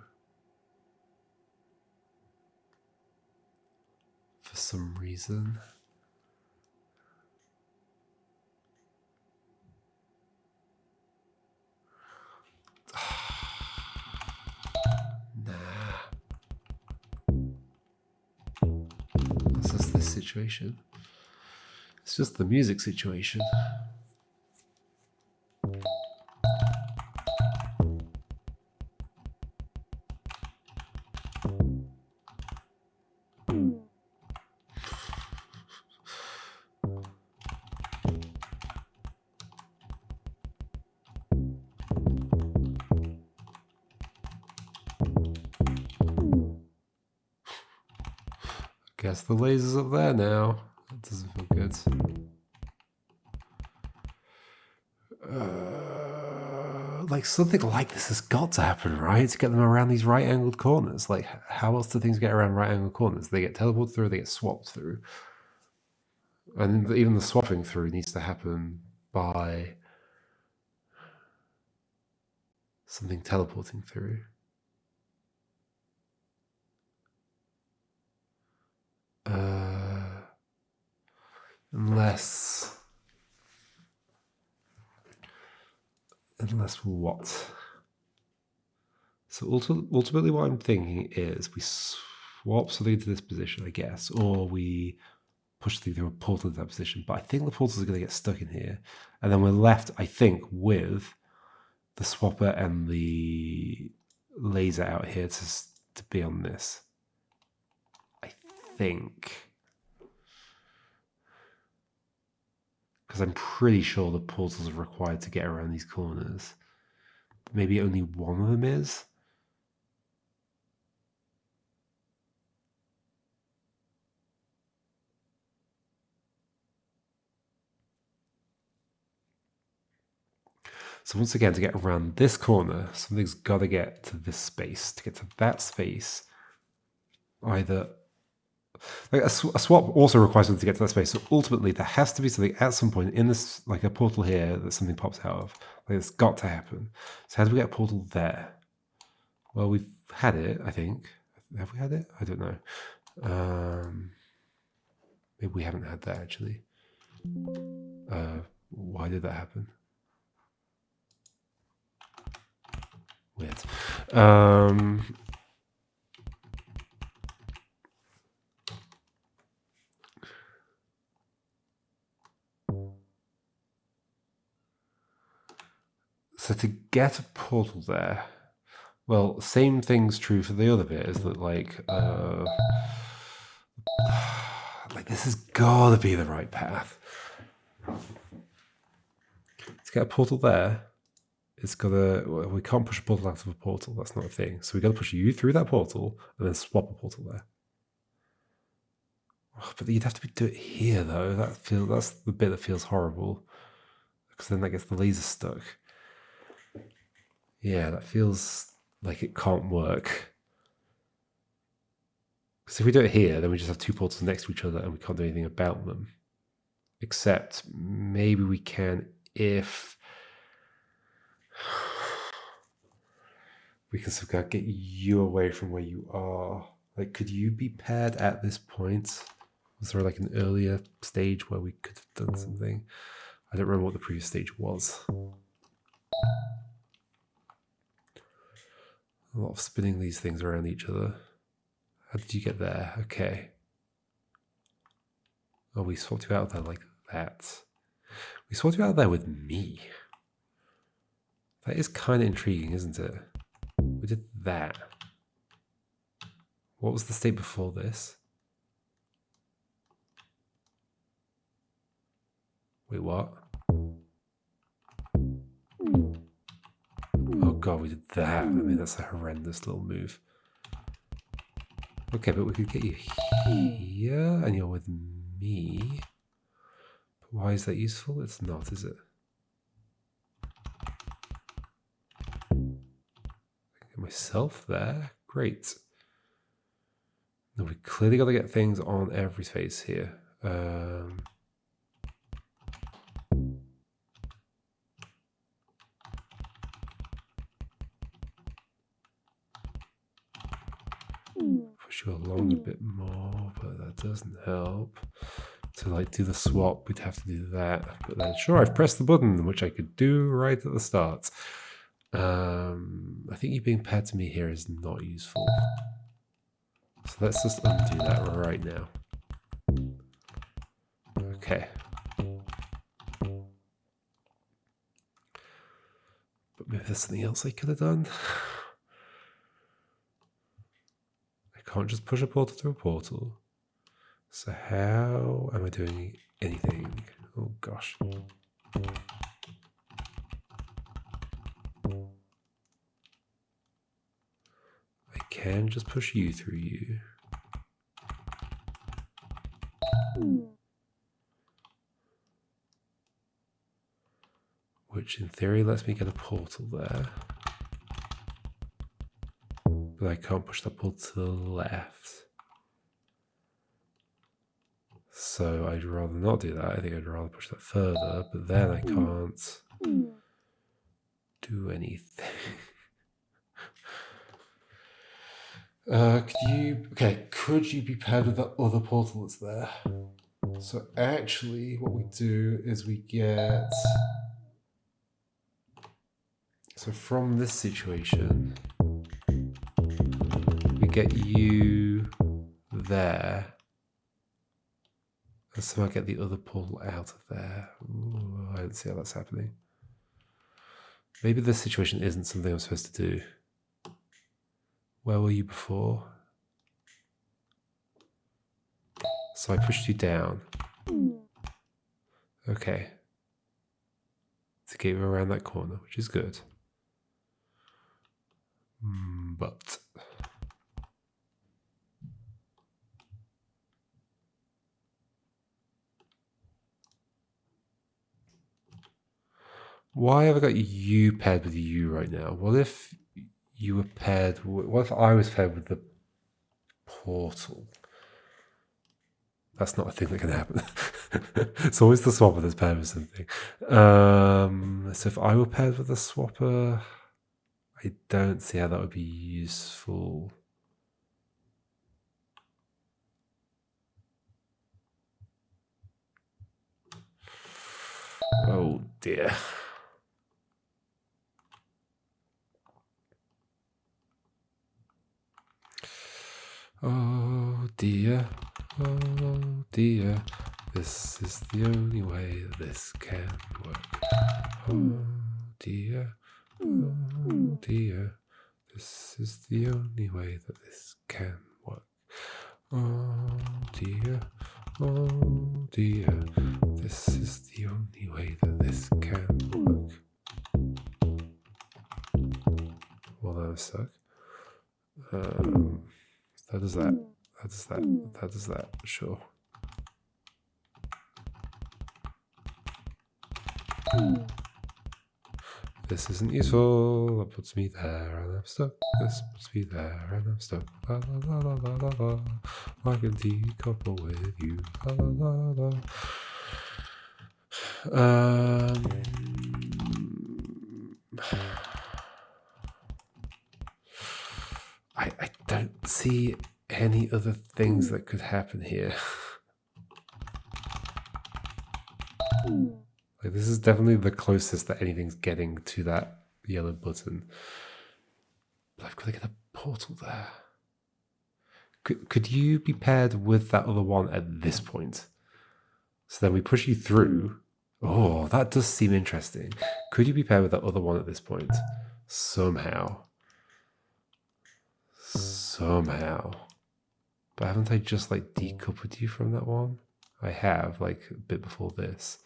for some reason. This is this situation. It's just the music situation. Guess the laser's up there now. That doesn't feel good. Like something like this has got to happen, right? To get them around these right-angled corners. Like, how else do things get around right-angled corners? They get teleported through, they get swapped through. And even the swapping through needs to happen by something teleporting through. Unless what? So ultimately what I'm thinking is we swap something into this position, I guess, or we push something through a portal into that position. But I think the portals are going to get stuck in here. And then we're left, I think, with the swapper and the laser out here to be on this. I think. Because I'm pretty sure the portals are required to get around these corners. Maybe only one of them is. So once again, to get around this corner, something's got to get to this space. To get to that space, either... Like a swap also requires something to get to that space. So ultimately, there has to be something at some point in this, like a portal here, that something pops out of. Like it's got to happen. So how do we get a portal there? Well, we've had it, I think. Have we had it? I don't know. Maybe we haven't had that, actually. Why did that happen? Weird. So to get a portal there, well, same thing's true for the other bit, is that like this has gotta be the right path. To get a portal there, it's gotta, well, we can't push a portal out of a portal, that's not a thing. So we gotta push you through that portal and then swap a portal there. Oh, but you'd have to do it here though. That's the bit that feels horrible. Because then that gets the laser stuck. Yeah, that feels like it can't work. Because if we do it here, then we just have two portals next to each other and we can't do anything about them. Except maybe we can if we can somehow get you away from where you are. Like, could you be paired at this point? Was there like an earlier stage where we could have done something? I don't remember what the previous stage was. A lot of spinning these things around each other. How did you get there? Okay. Oh, we swapped you out there like that. We swapped you out there with me. That is kind of intriguing, isn't it? We did that. What was the state before this? Wait, what? Oh god, we did that. I mean, that's a horrendous little move. Okay, but we could get you here, and you're with me. But why is that useful? It's not, is it? Get myself there. Great. No, we clearly got to get things on every space here. Push you along a bit more, but that doesn't help. To like do the swap, we'd have to do that. But then, sure, I've pressed the button, which I could do right at the start. I think you being paired to me here is not useful. So let's just undo that right now. Okay. But maybe there's something else I could have done. I can't just push a portal through a portal. So how am I doing anything? Oh gosh. I can just push you through you. Which in theory lets me get a portal there. But I can't push that portal to the left. So I'd rather not do that. I think I'd rather push that further, but then I can't do anything. Could you be paired with that other portal that's there? So actually what we do is we get... So from this situation, we get you there. And somehow get the other portal out of there. Ooh, I don't see how that's happening. Maybe this situation isn't something I'm supposed to do. Where were you before? So I pushed you down. Okay. To get you around that corner, which is good. But... why have I got you paired with you right now? What if you were paired... what if I was paired with the portal? That's not a thing that can happen. It's always the swapper that's paired with something. So if I were paired with the swapper, I don't see how that would be useful. Oh dear. Oh dear, oh dear, this is the only way this can work. Oh dear, Oh dear, this is the only way that this can work. Oh dear, this is the only way that this can work. Well, that was stuck. That does that. That does that. That does that. Sure. This isn't useful. That puts me there, and I'm stuck. This puts me there, and I'm stuck. La la la la la la la. I can decouple with you. La la la la. I don't see any other things that could happen here. Like, this is definitely the closest that anything's getting to that yellow button. But I've got to get a portal there. Could you be paired with that other one at this point? So then we push you through. Oh, that does seem interesting. Could you be paired with that other one at this point? Somehow. Somehow. But haven't I just like decoupled you from that one? I have, like a bit before this.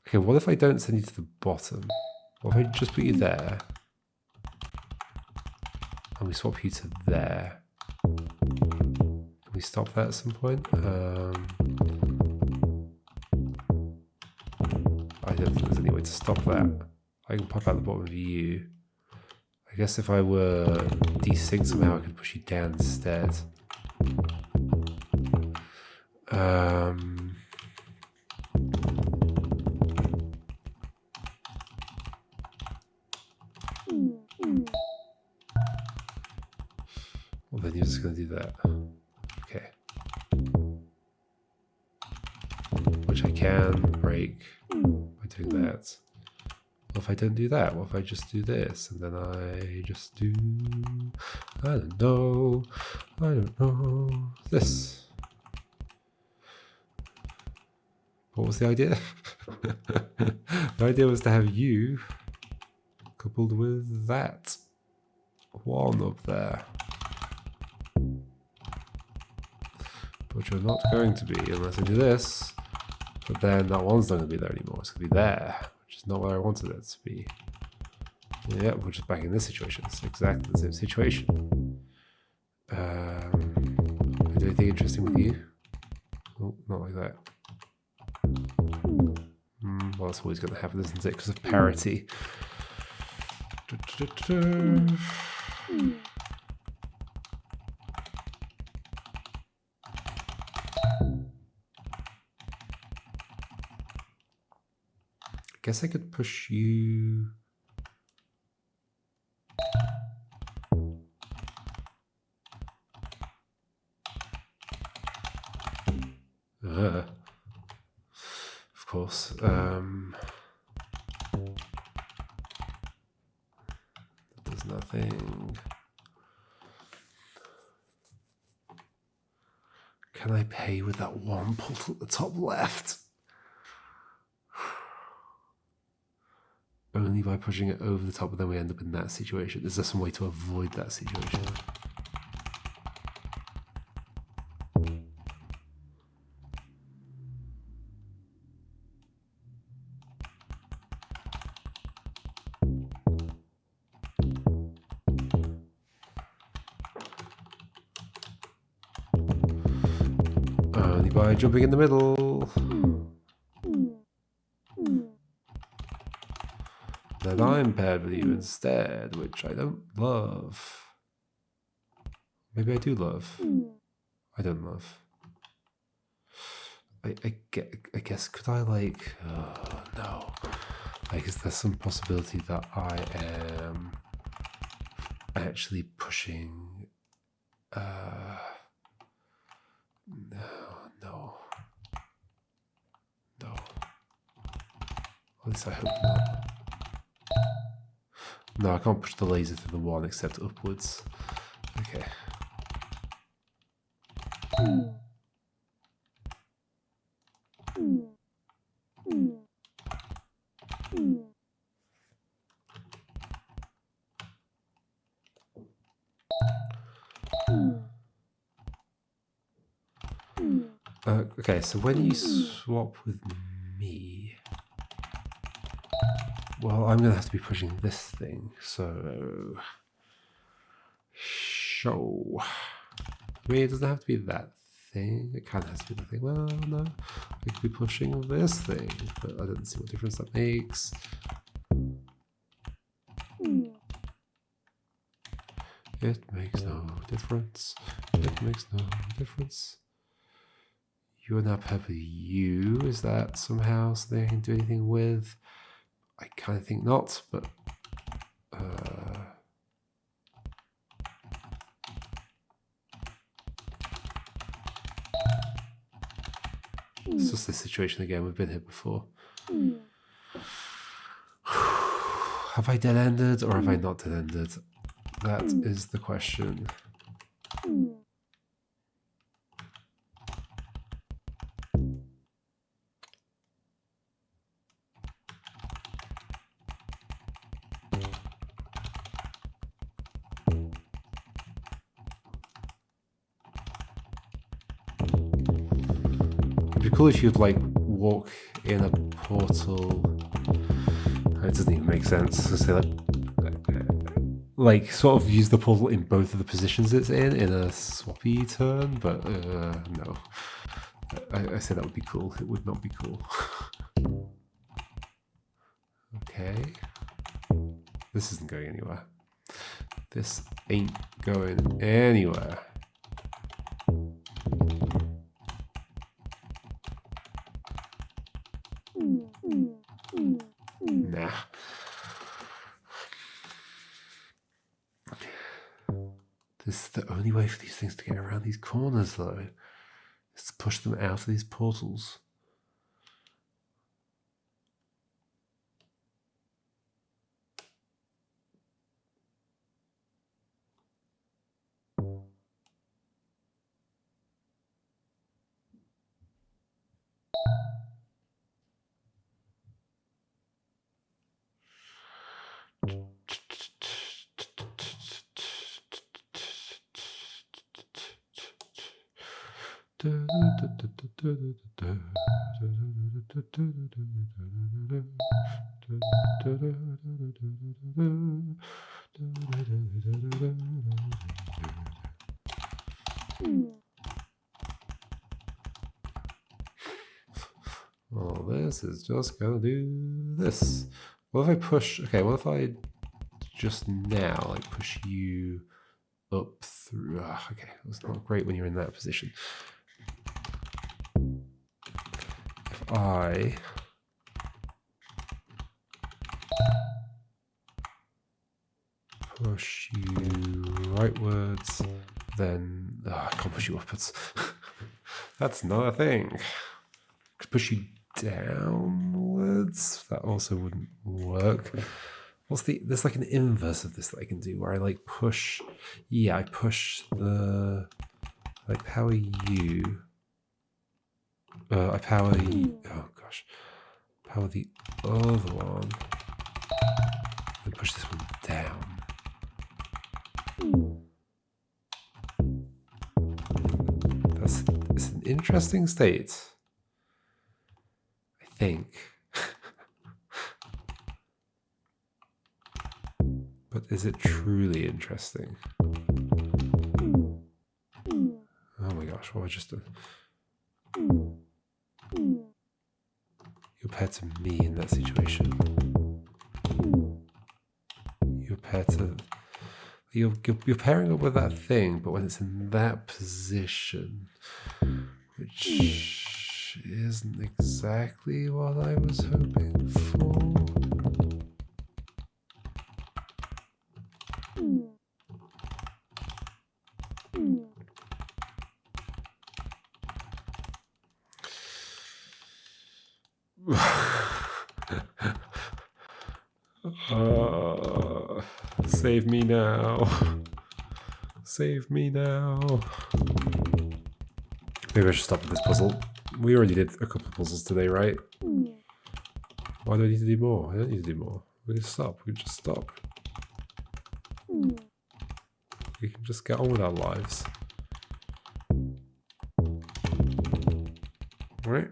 Okay, what if I don't send you to the bottom? What if I just put you there? And we swap you to there. Can we stop that at some point? I don't think there's any way to stop that. I can pop out the bottom of you. I guess if I were desynced somehow, I could push you down instead. Well, then you're just going to do that. Okay. Which I can break by doing that. What if I don't do that? What if I just do this? And then I just do... I don't know. This. What was the idea? The idea was to have you coupled with that one up there. But you're not going to be unless I do this. But then that one's not going to be there anymore. It's going to be there, which is not what I wanted it to be. Yeah, we're just back in this situation. It's exactly the same situation. Can I do anything interesting with you? Oh, not like that. Well, that's always going to happen, isn't it? Because of parity. I guess I could push you... of course. That does nothing. Can I pay with that one portal at the top left? Only by pushing it over the top, and then we end up in that situation. Is there some way to avoid that situation? Only by jumping in the middle. Then I'm paired with you instead, which I don't love. Maybe I do love. I don't love. I guess, could I like... Oh, no. Like, is there some possibility that I am actually pushing... No. At least I hope not. No, I can't push the laser through the one except upwards. Okay. Okay, so when you swap with me, well, I'm gonna have to be pushing this thing. So, show. I mean, it doesn't have to be that thing. It kind of has to be the thing. Well, no, we could be pushing this thing, but I don't see what difference that makes. It makes no difference. It makes no difference. You're now pepper you. Is that somehow something I can do anything with? I kind of think not, but it's just this situation again. We've been here before. Have I dead-ended or have I not dead-ended? That is the question. It'd be cool if you'd like walk in a portal. It doesn't even make sense to say like sort of use the portal in both of the positions it's in a swappy turn, but no. I say that would be cool. It would not be cool. Okay. This isn't going anywhere. This ain't going anywhere. Nah. This is the only way for these things to get around these corners, though. Is to push them out of these portals. Well, this is just gonna do this. What if I push? Okay, what if I just now like push you up through? Okay, that's not great when you're in that position. If I push you rightwards, then I can't push you upwards. That's not a thing. Push you downwards. That also wouldn't work. There's like an inverse of this that I can do where I like push. Yeah, I push the like power you. I power. Oh gosh, power the other one. And push this one down. It's an interesting state. I think. But is it truly interesting? Oh my gosh, what have I just done? You're paired to me in that situation. You're paired to... You're pairing up with that thing, but when it's in that position, which isn't exactly what I was hoping for. Save me now. Save me now. Maybe I should stop with this puzzle. We already did a couple of puzzles today, right? Why do I need to do more? I don't need to do more. We can stop. We can just stop. We can just get on with our lives. Right?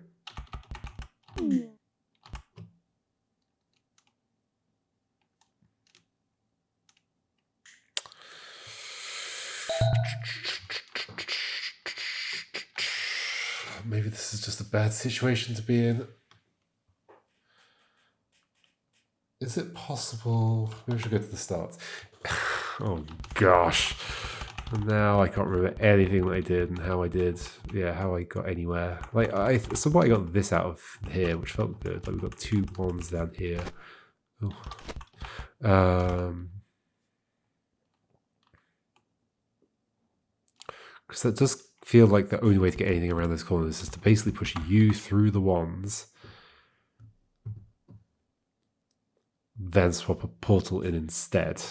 Maybe this is just a bad situation to be in. Is it possible? Maybe we should go to the start. Oh gosh. And now I can't remember anything that I did and how I did. Yeah, how I got anywhere. Like somehow I got this out of here, which felt good. Like we got 2 ones down here. Because that does feel like the only way to get anything around this corner is just to basically push you through the wands, then swap a portal in instead.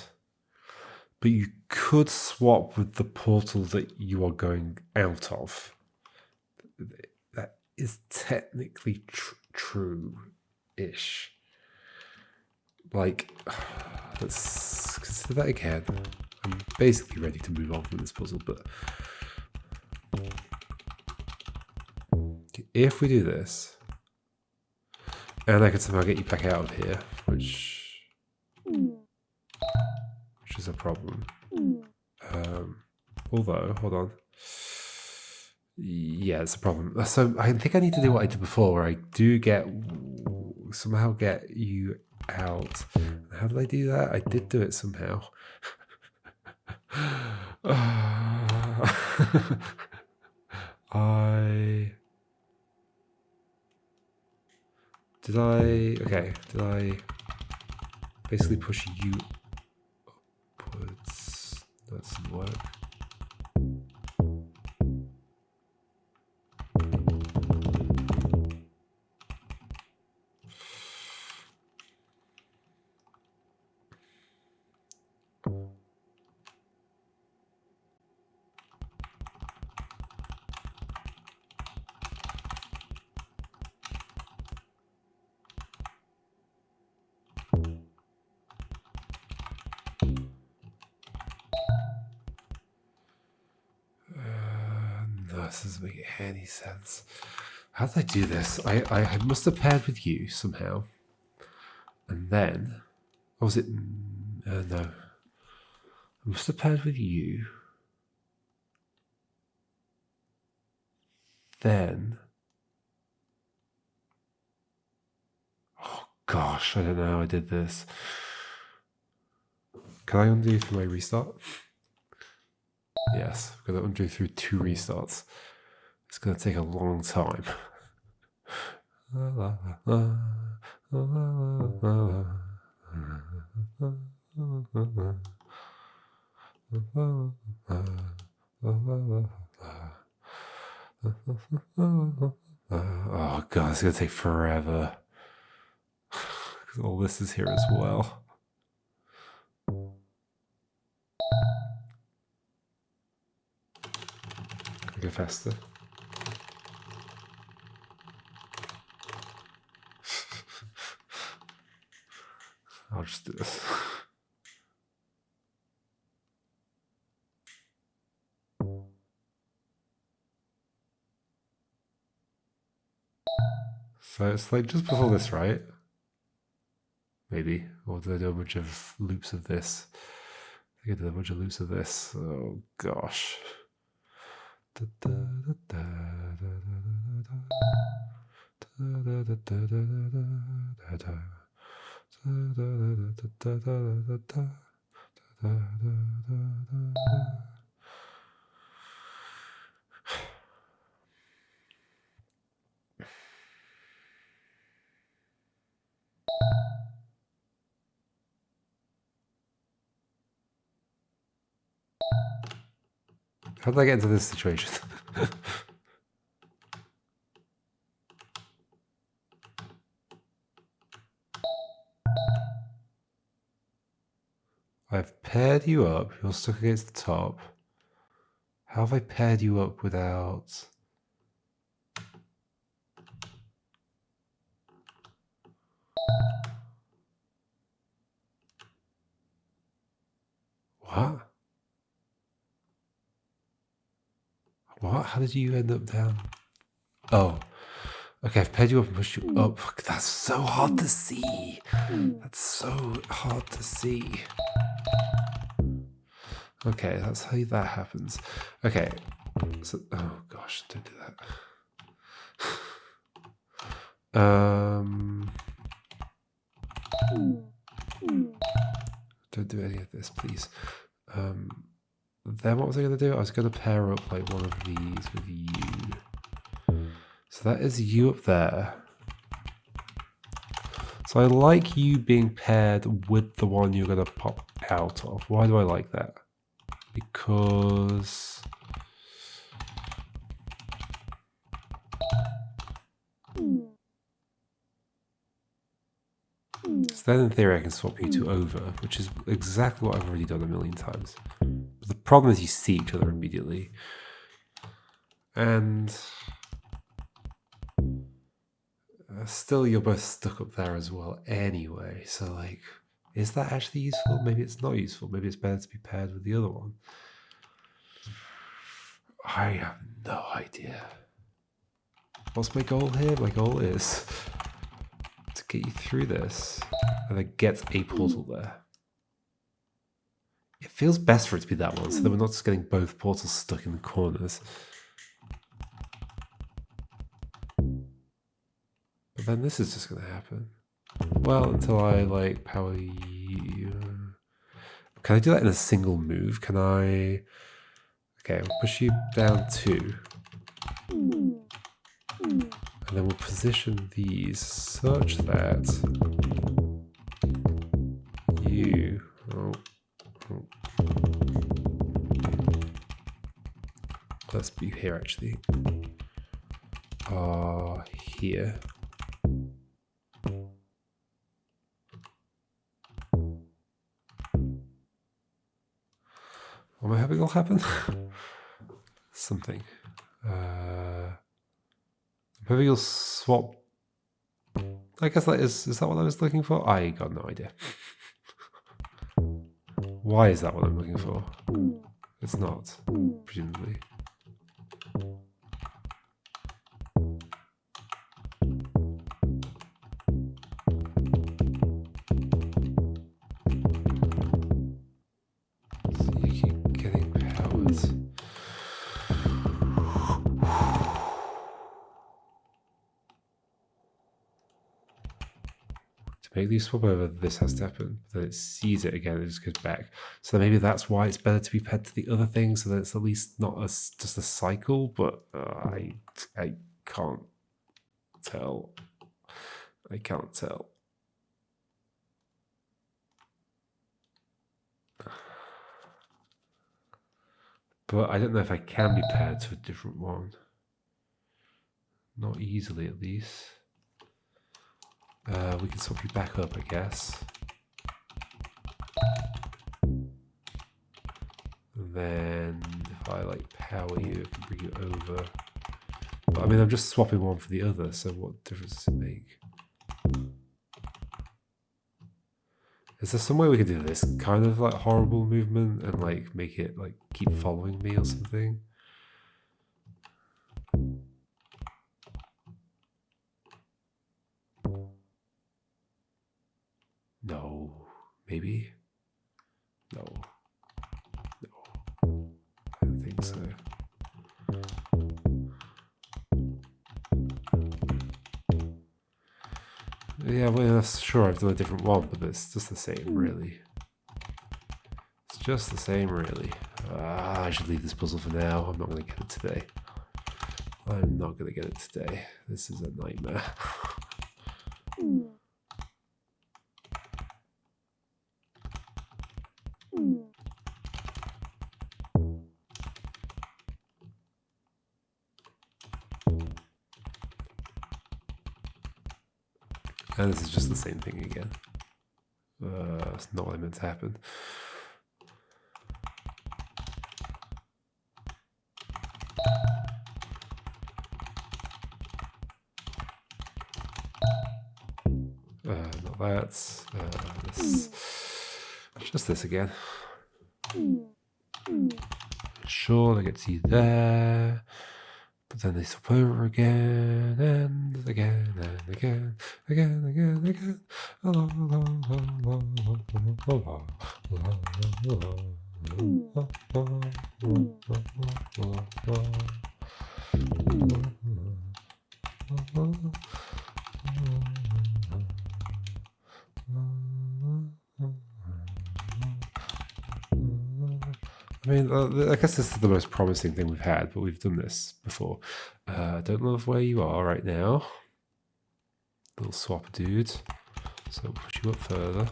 But you could swap with the portal that you are going out of. That is technically true-ish. Like, let's consider that again. I'm basically ready to move on from this puzzle, but if we do this, and I can somehow get you back out of here, which is a problem. Although, hold on. Yeah, it's a problem. So I think I need to do what I did before, where I do somehow get you out. How did I do that? I did do it somehow. Did I basically push you upwards? That doesn't work. This doesn't make any sense. How did I do this? I must have paired with you somehow. And then... Or was it... no. I must have paired with you. Then... Oh gosh, I don't know how I did this. Can I undo through my restart? Yes, I'm going to undo through 2 restarts. It's going to take a long time. Oh god, it's going to take forever. Because all this is here as well. Go faster. I'll just do this. So it's like just before this, right? Maybe. Or did I do a bunch of loops of this? I think I did a bunch of loops of this. Oh gosh. How did I get into this situation? I've paired you up. You're stuck against the top. How have I paired you up without... What? What? How did you end up down? Oh. Okay, I've paired you up and pushed you up. That's so hard to see. That's so hard to see. Okay, that's how that happens. Okay, so, oh gosh, don't do that. Don't do any of this, please. Then what was I going to do? I was going to pair up like one of these with you. So that is you up there. So I like you being paired with the one you're going to pop out of. Why do I like that? Because... So then in theory I can swap you two over, which is exactly what I've already done a million times. But the problem is you see each other immediately. And... still you're both stuck up there as well anyway, so like, is that actually useful? Maybe it's not useful. Maybe it's better to be paired with the other one. I have no idea. What's my goal here? My goal is to get you through this and then get a portal there. It feels best for it to be that one, so that we're not just getting both portals stuck in the corners. But then this is just going to happen. Well, until I like power you. Can I do that in a single move? Can I... Okay, we'll push you down 2. And then we'll position these such that you... Let's be here actually. Are here. What am I hoping will happen? Something. I'm hoping you'll swap. I guess that is that what I was looking for? I got no idea. Why is that what I'm looking for? It's not, presumably. Make these swap over, this has to happen. Then it sees it again, it just goes back. So maybe that's why it's better to be paired to the other thing, so that it's at least not just a cycle, but I can't tell. I can't tell. But I don't know if I can be paired to a different one. Not easily, at least. We can swap you back up, I guess. And then if I like power you, I can bring you over. But I mean, I'm just swapping one for the other, so what difference does it make? Is there some way we can do this kind of like horrible movement and like make it like keep following me or something? No, maybe? No. No. I don't think so. Yeah, well, sure, I've done a different one, but it's just the same, really. It's just the same, really. I should leave this puzzle for now. I'm not going to get it today. I'm not going to get it today. This is a nightmare. And this is just the same thing again. It's not what I meant to happen. Not that. This. Just this again. Sure, that gets you there. But then they stop over again and again and again, again, again, again. La, la, la, la, la, la, la, la, la, la. I mean, I guess this is the most promising thing we've had, but we've done this before. I don't love where you are right now. Little swap dude. So we'll push you up further.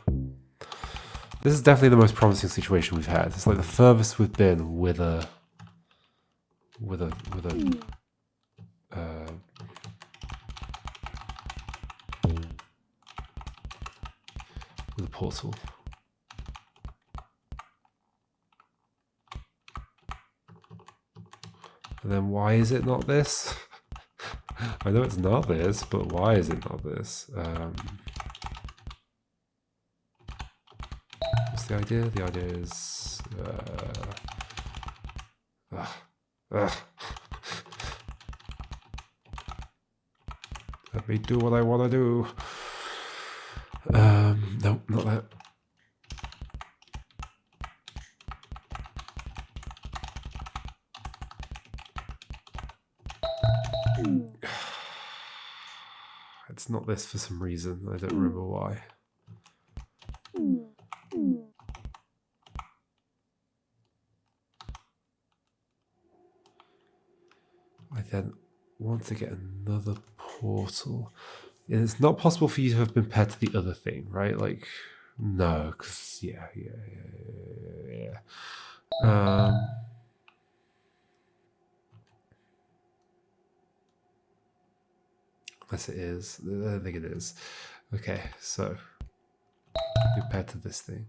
This is definitely the most promising situation we've had. It's like the furthest we've been with a portal. And then why is it not this? I know it's not this, but why is it not this? What's the idea? The idea is... Let me do what I want to do. No, not that. It's not this for some reason. I don't remember why. I then want to get another portal. And it's not possible for you to have been paired to the other thing, right? Like, no, because, yeah. Unless it is. I don't think it is. Okay, so you're paired to this thing.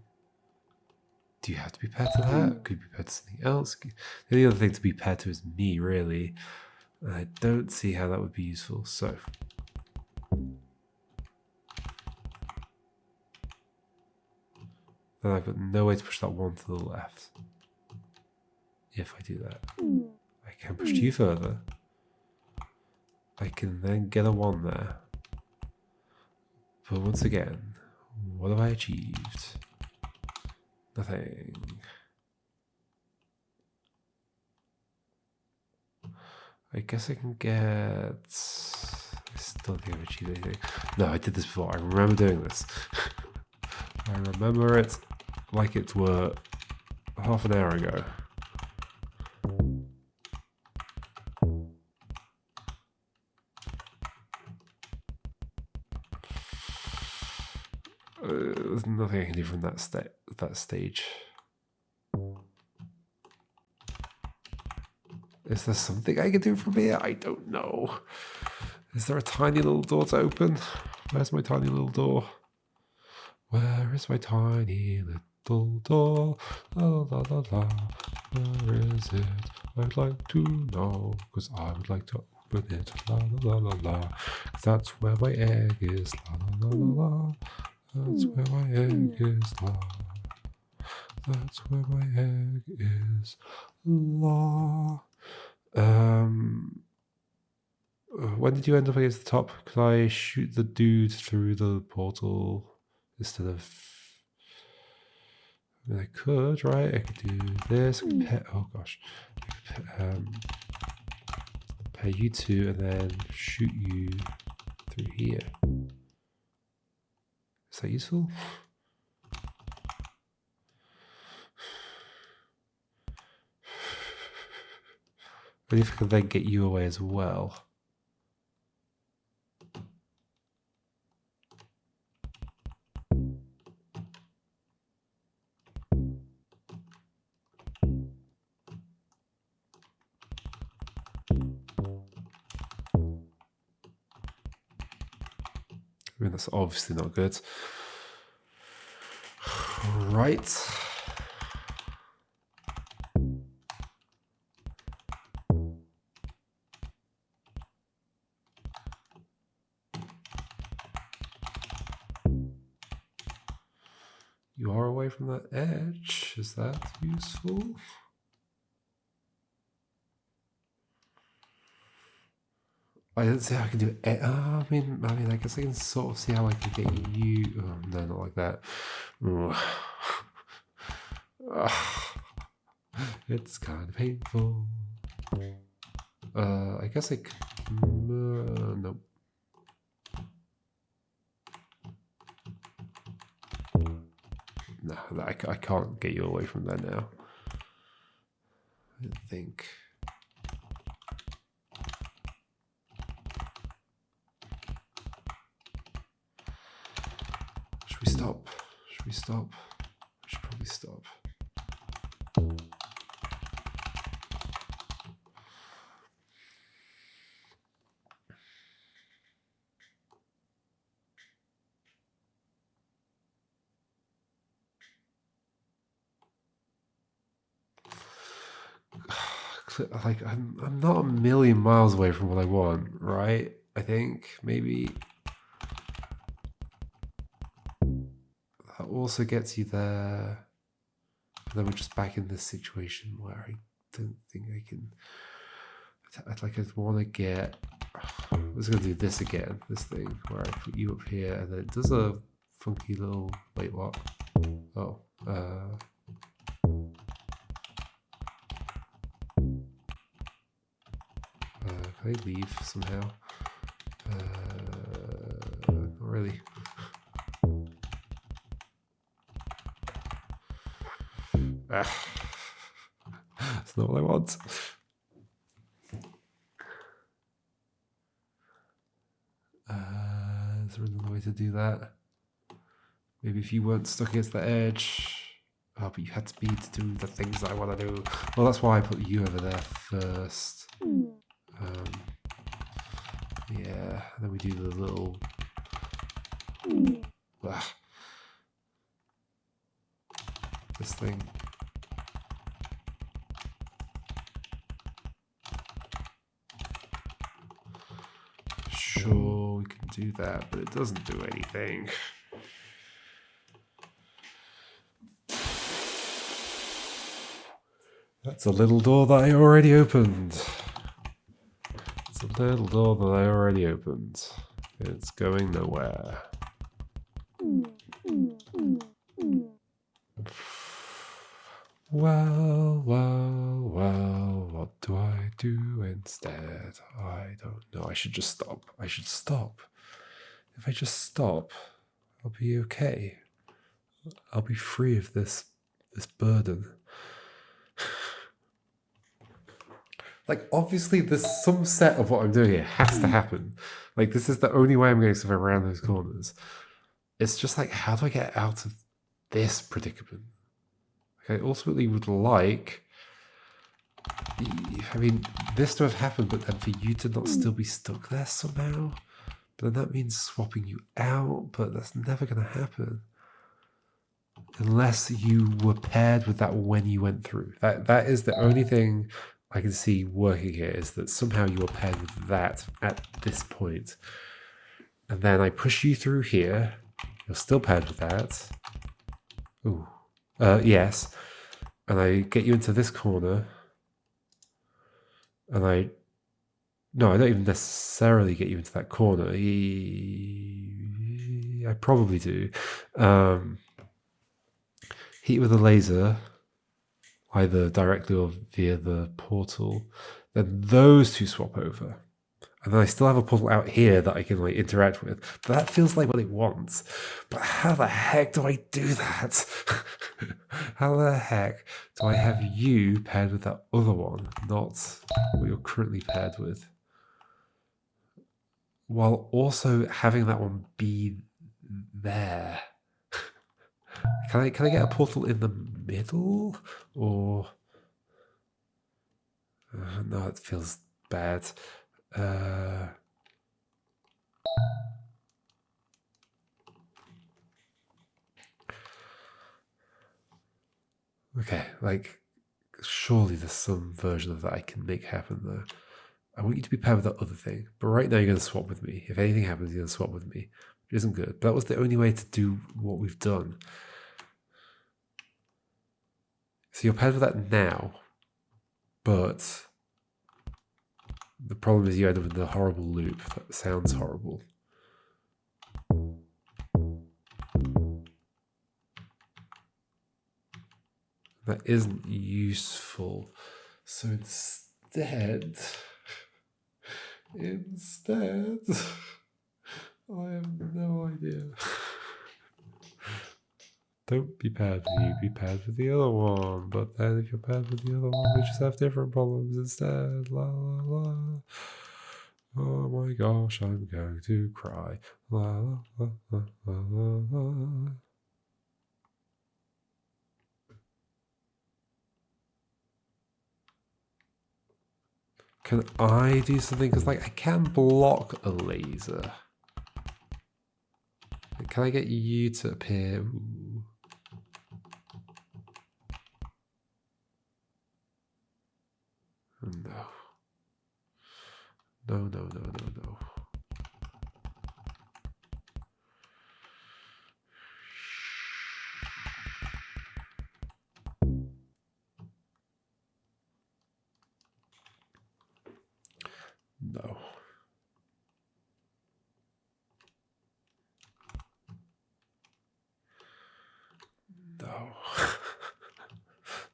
Do you have to be paired to that? Could you be paired to something else? The only other thing to be paired to is me, really. I don't see how that would be useful. So then I've got no way to push that one to the left. If I do that, I can push you further. I can then get a 1 there. But once again, what have I achieved? Nothing. I guess I can get... I still think I've achieved anything. No, I did this before. I remember doing this. I remember it like it were half an hour ago. There's nothing I can do from that stage. Is there something I can do from here? I don't know. Is there a tiny little door to open? Where's my tiny little door? Where is my tiny little door? La la la la. Where is it? I'd like to know, because I would like to open it. La la la la la. 'Cause that's where my egg is. La la la la la. That's where my egg is. La. That's where my egg is. La. When did you end up against the top? Could I shoot the dude through the portal instead of... I mean, I could, right? I could do this. I could pair, oh gosh. I could pair you two and then shoot you through here. Is that useful? But if I could then get you away as well. I mean, that's obviously not good. Right. You are away from that edge. Is that useful? I don't see how I can do it. I guess I can sort of see how I can get you. Oh, no, not like that. It's kind of painful. I guess I could. Nope. No, I can't get you away from there now. I think. Should we stop? Should we stop? We should probably stop. Like I'm not a million miles away from what I want, right? I think maybe that also gets you there. And then we're just back in this situation where I don't think I can. I'd want to get. I was gonna do this again. This thing where I put you up here, and then it does a funky little. Wait, what? Oh. Can I leave somehow? Not really. That's not what I want. Is there another way to do that? Maybe if you weren't stuck against the edge. Oh, but you had to be to do the things that I want to do. Well, that's why I put you over there first. Yeah, then we do the little. This thing. Sure, we can do that, but it doesn't do anything. That's a little door that I already opened. It's a little door that I already opened. It's going nowhere. Well, what do I do instead? I don't know. I should just stop. I should stop. If I just stop, I'll be okay. I'll be free of this burden. Like, obviously, there's some set of what I'm doing here has to happen. Like, this is the only way I'm going to survive around those corners. It's just like, how do I get out of this predicament? Like, I ultimately would like, I mean, this to have happened, but then for you to not still be stuck there somehow. But then that means swapping you out, but that's never going to happen. Unless you were paired with that when you went through. That is the only thing I can see working here, is that somehow you were paired with that at this point. And then I push you through here. You're still paired with that. Ooh. Yes. And I get you into this corner. And I don't even necessarily get you into that corner. I probably do. Hit with a laser, either directly or via the portal. Then those two swap over. And then I still have a portal out here that I can like interact with. But that feels like what it wants. But how the heck do I do that? How the heck do I have you paired with that other one, not what you're currently paired with? While also having that one be there. Can I get a portal in the middle? Or no, it feels bad. Okay, like surely there's some version of that I can make happen though. I want you to be paired with that other thing, but right now you're going to swap with me. If anything happens, you're going to swap with me, which isn't good. But that was the only way to do what we've done. So you're paired with that now, but the problem is you end up in the horrible loop. That sounds horrible. That isn't useful. So instead, I have no idea. Don't be paired with you, be paired with the other one. But then if you're paired with the other one, we just have different problems instead. La la la. Oh my gosh, I'm going to cry. La la la la la la. Can I do something? Because like I can block a laser. Can I get you to appear? Ooh. No. No, no, no, no, no. No. No.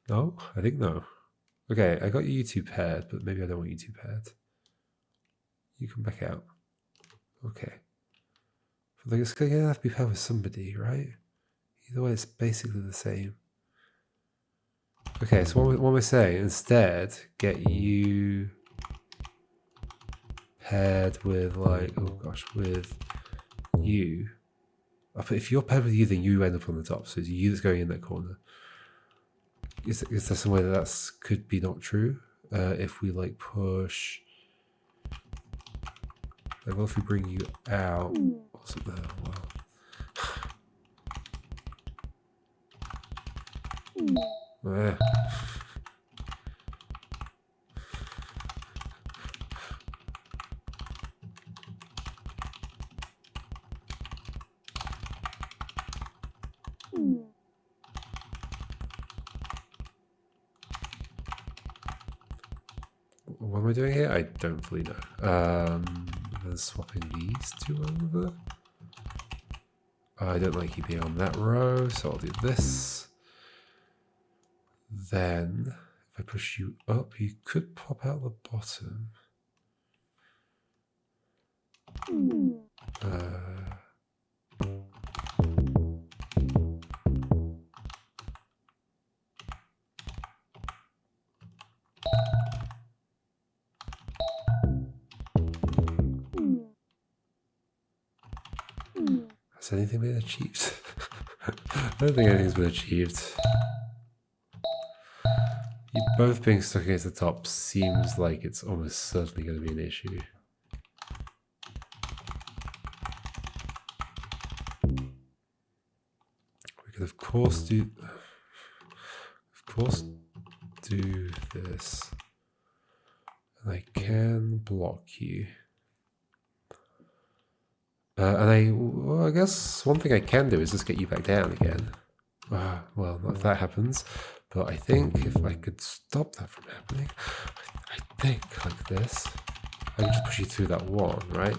No? I think no. Okay, I got you two paired, but maybe I don't want you two paired. You come back out. Okay. But like, it's gonna have to be paired with somebody, right? Either way, it's basically the same. Okay, so what am I saying? Instead, get you paired with like, oh gosh, with you. But if you're paired with you, then you end up on the top. So it's you that's going in that corner. Is there some way that could be not true? If we like push, like, well, if we bring you out, what's it there? Well, what am I doing here? I don't fully know. I'm swapping these two over. I don't like you being on that row, so I'll do this. Then, if I push you up, you could pop out the bottom. Has anything been achieved? I don't think anything's been achieved. You both being stuck against the top seems like it's almost certainly going to be an issue. We could of course do this. And I can block you. And I guess one thing I can do is just get you back down again. Well, not if that happens. But I think if I could stop that from happening, I think like this, I can just push you through that one, right?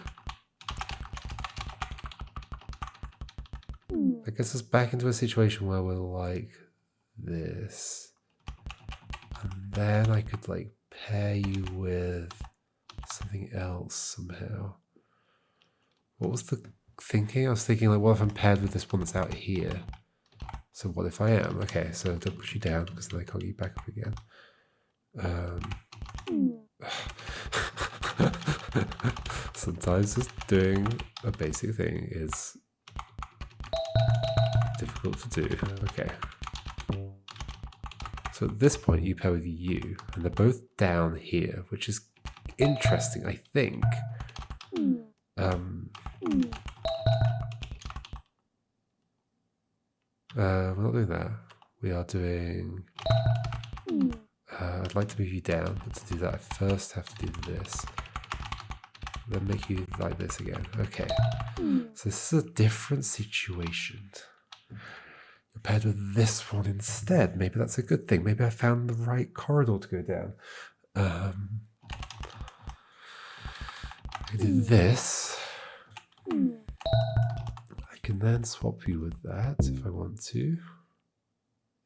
I guess it's back into a situation where we're like this. And then I could like pair you with something else somehow. What was the thinking? I was thinking like, what if I'm paired with this one that's out here? So what if I am? Okay, so don't push you down because then I can't get you back up again. Sometimes just doing a basic thing is difficult to do. Okay. So at this point you pair with you, and they're both down here, which is interesting, I think. We're not doing that. We are doing... I'd like to move you down, but to do that I first have to do this. Then make you like this again. Okay. So this is a different situation. You're paired with this one instead. Maybe that's a good thing. Maybe I found the right corridor to go down. I do this. I can then swap you with that if I want to.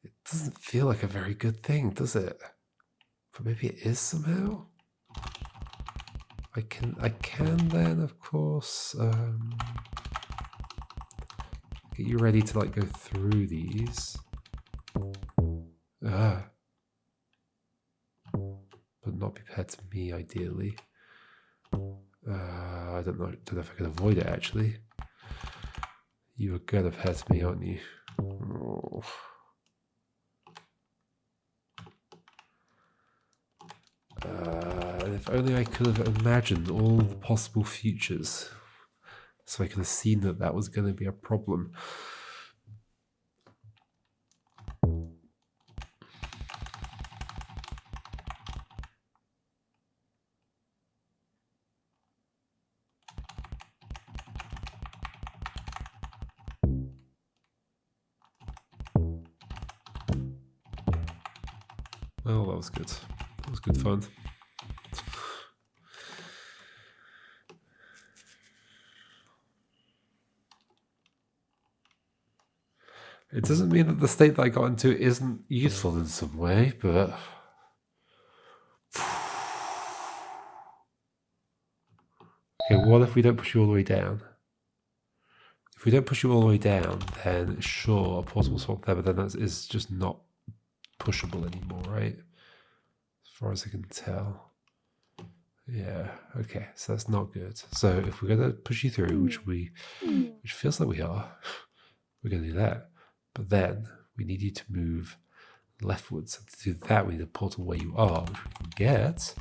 It doesn't feel like a very good thing, does it? But maybe it is somehow. I can then, of course, get you ready to like go through these. But not be paired to me, ideally. I don't know if I can avoid it, actually. You are gonna pair to me, aren't you? Oh. And if only I could have imagined all the possible futures, so I could have seen that that was going to be a problem. Well, that was good. That was good fun. It doesn't mean that the state that I got into isn't useful in some way, but... Okay, what if we don't push you all the way down? If we don't push you all the way down, then sure, a portable swap there, but then that is just not pushable anymore, right? As far as I can tell. Yeah, okay, so that's not good. So if we're going to push you through, which feels like we are, we're going to do that. But then we need you to move leftwards. And to do that, we need a portal where you are, which we can get.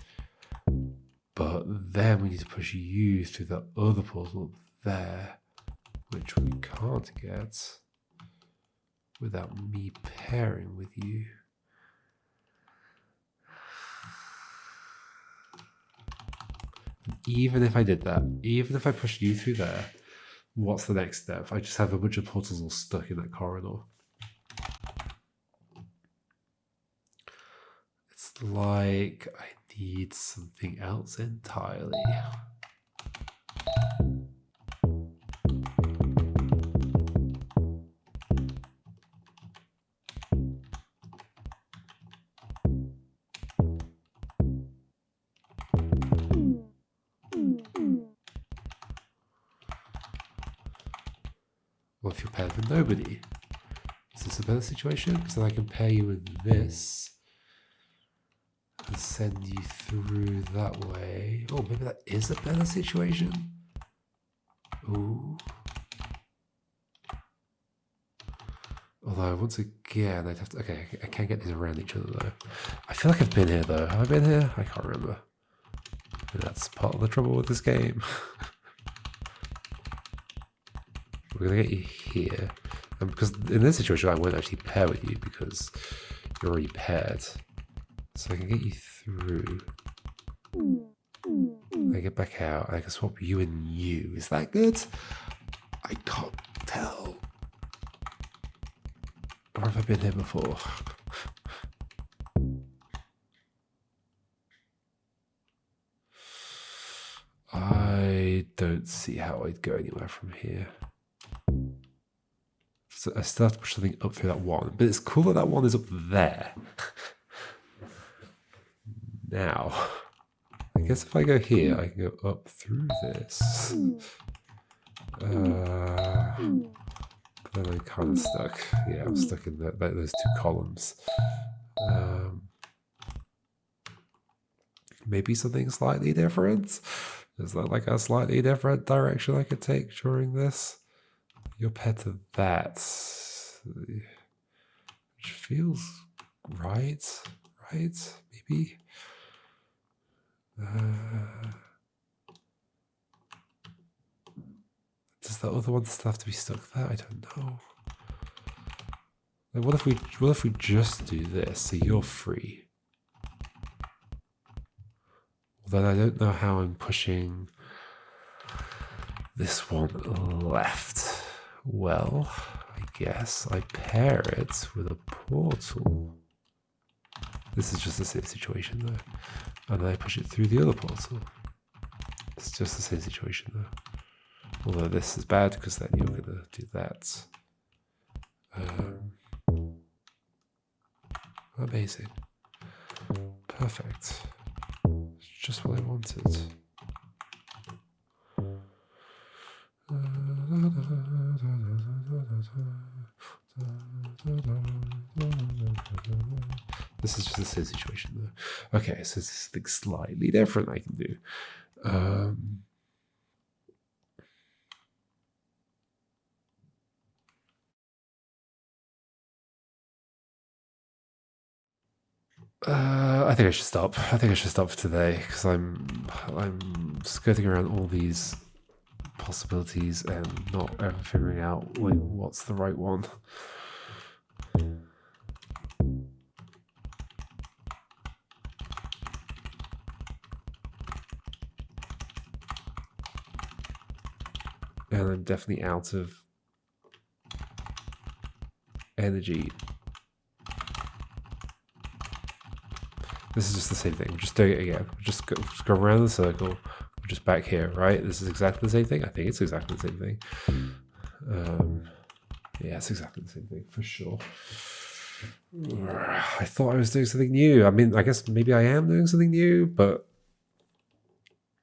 But then we need to push you through the other portal there, which we can't get without me pairing with you. Even if I did that, even if I pushed you through there, what's the next step? I just have a bunch of portals all stuck in that corridor. It's like I need something else entirely. Well, if you're paired with nobody, is this a better situation? Because then I can pair you with this and send you through that way. Oh, maybe that is a better situation. Ooh. Although, once again, I'd have to... Okay, I can't get these around each other, though. I feel like I've been here, though. Have I been here? I can't remember. And that's part of the trouble with this game. We're going to get you here. And because in this situation, I won't actually pair with you because you're already paired. So I can get you through. I get back out. I can swap you and you. Is that good? I can't tell. Or have I been here before? I don't see how I'd go anywhere from here. So I still have to push something up through that one. But it's cool that that one is up there. Now, I guess if I go here, I can go up through this. But then I'm kind of stuck. Yeah, I'm stuck in those two columns. Maybe something slightly different? Is that like a slightly different direction I could take during this? You're paired to that. Which feels right? Maybe? Does the other one still have to be stuck there? I don't know. Like, what if we just do this so you're free? Well, then I don't know how I'm pushing this one left. Well, I guess I pair it with a portal. This is just the same situation though. And then I push it through the other portal. It's just the same situation though. Although this is bad because then you're gonna do that. Amazing. Perfect. It's just what I wanted. This is just the same situation though. Okay, so this is something slightly different I can do. I think I should stop. I think I should stop for today because I'm skirting around all these possibilities and not ever figuring out like what's the right one. And I'm definitely out of energy. This is just the same thing. We're just doing it again. Just go around the circle. We're just back here, right? This is exactly the same thing. I think it's exactly the same thing. Yeah, it's exactly the same thing for sure. I thought I was doing something new. I mean, I guess maybe I am doing something new, but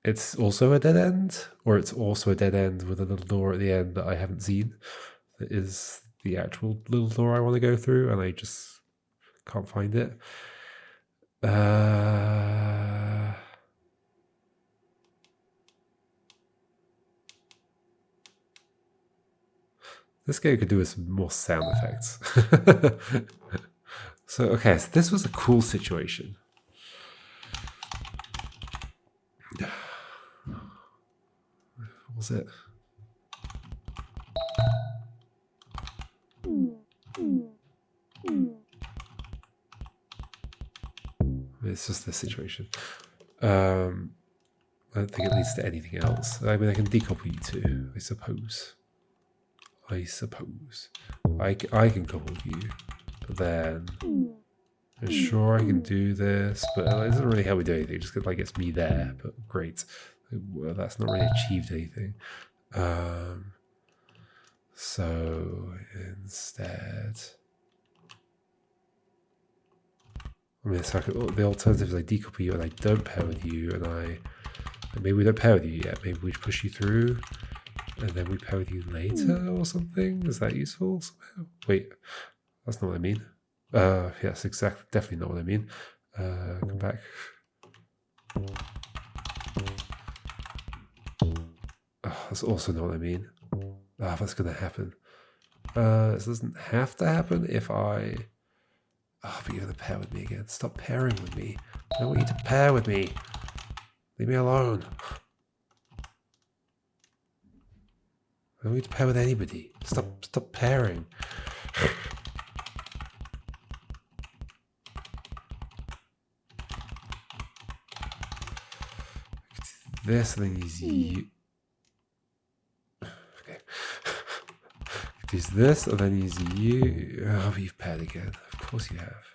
it's also a dead end, or it's also a dead end with a little door at the end that I haven't seen. That is the actual little door I want to go through, and I just can't find it. This game could do with some more sound effects. So, okay, so this was a cool situation. What was it? It's just this situation. I don't think it leads to anything else. I mean, I can decouple you two, I suppose. I can couple you, but then I'm sure I can do this, but it doesn't really help me do anything. Just like it's me there, but great. Well, that's not really achieved anything. So instead, I mean, it's like the alternative is I decouple you and I don't pair with you, and maybe we don't pair with you yet. Maybe we push you through, and then we pair with you later or something. Is that useful somehow? Wait, that's not what I mean. Yes, exactly. Definitely not what I mean. Come back. Oh, that's also not what I mean. That's gonna happen. This doesn't have to happen if I... Oh, but you're gonna pair with me again. Stop pairing with me. I don't want you to pair with me. Leave me alone. I don't need to pair with anybody. Stop pairing. This and then use you. Okay. Use this and then use you. Oh, but you've paired again. Of course you have.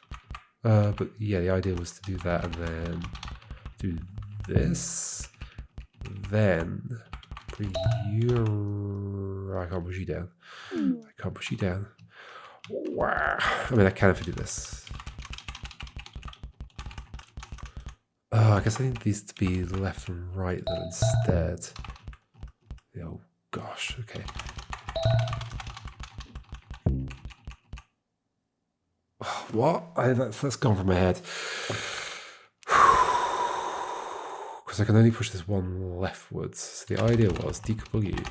But yeah, the idea was to do that and then do this. Then bring you. I can't push you down. I can't push you down. Wow. I mean, I can if I do this. Oh, I guess I need these to be left and right then instead. Oh gosh, okay. What? That's gone from my head. Because I can only push this one leftwards. So the idea was decouple you.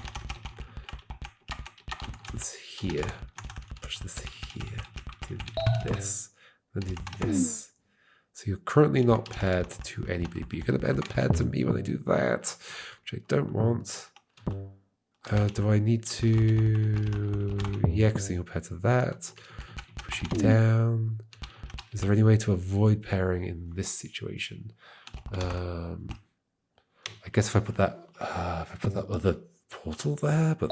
It's here. Push this here. Do this. Then do this. So you're currently not paired to anybody, but you're going to end up paired to me when I do that, which I don't want. Do I need to... Yeah, because then you're paired to that. Push you down. Is there any way to avoid pairing in this situation? I guess if I put that other portal there, but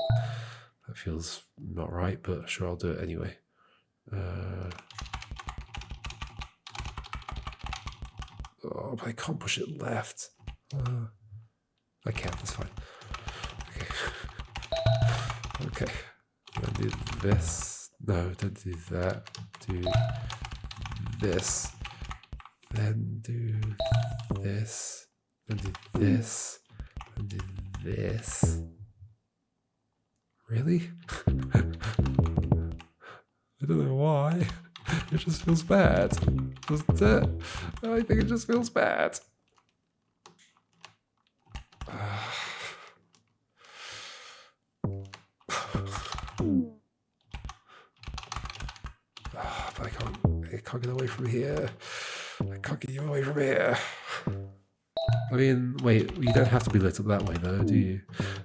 that feels not right, but sure, I'll do it anyway. Oh, but I can't push it left. I can, that's fine. Okay. Okay. I'm gonna do this. No, don't do that. Do this. Then do this. Then do this. Then do this. Really? I don't know why. It just feels bad. Doesn't it? I think it just feels bad. But I can't get away from here. I can't get you away from here. I mean, wait, you don't have to be lit up that way though, do you?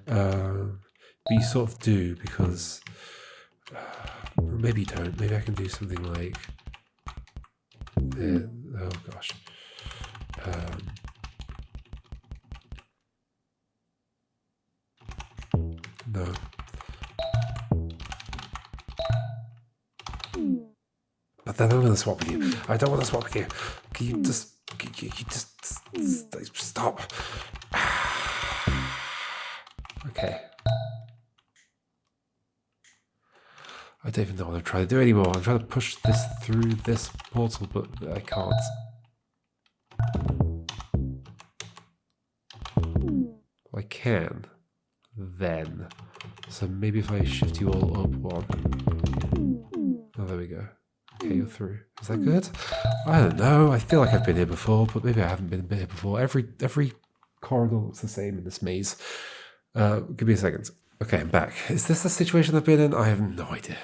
But you sort of do, because maybe you don't. Maybe I can do something like oh gosh. No. But then I'm gonna swap with you. I don't want to swap with you. Can you just stop? Okay. I don't even know what I'm trying to do anymore. I'm trying to push this through this portal, but I can't. I can. Then. So maybe if I shift you all up one. Oh, there we go. Okay, you're through. Is that good? I don't know. I feel like I've been here before, but maybe I haven't been here before. Every corridor looks the same in this maze. Give me a second. Okay, I'm back. Is this the situation I've been in? I have no idea.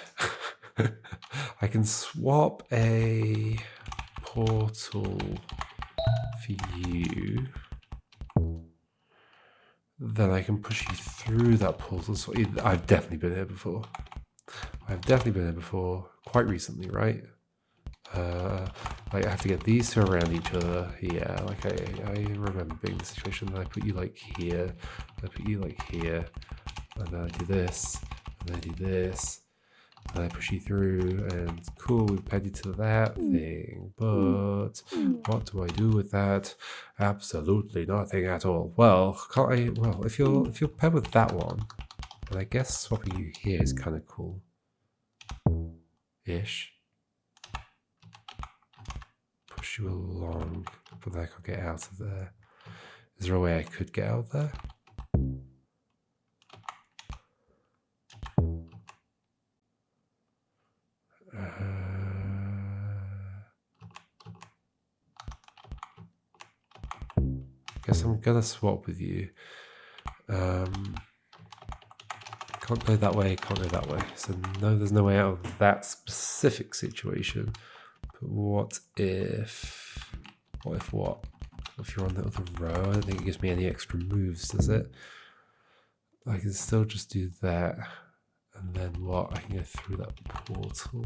I can swap a portal for you. Then I can push you through that portal. So I've definitely been here before. I've definitely been here before. Quite recently, right? Like I have to get these two around each other. Yeah, like I remember being in the situation that I put you like here. I put you like here. And then I do this, and then I do this, and I push you through, and cool, we've headed to that thing, but what do I do with that? Absolutely nothing at all. Well, can't I, well, if you're paired with that one, then I guess swapping you here is kind of cool. Ish. Push you along, but then I can't get out of there. Is there a way I could get out of there? Guess I'm gonna swap with you. Can't go that way, can't go that way. So no, there's no way out of that specific situation. But what if what? If you're on the other row, I don't think it gives me any extra moves, does it? I can still just do that. And then what? I can go through that portal.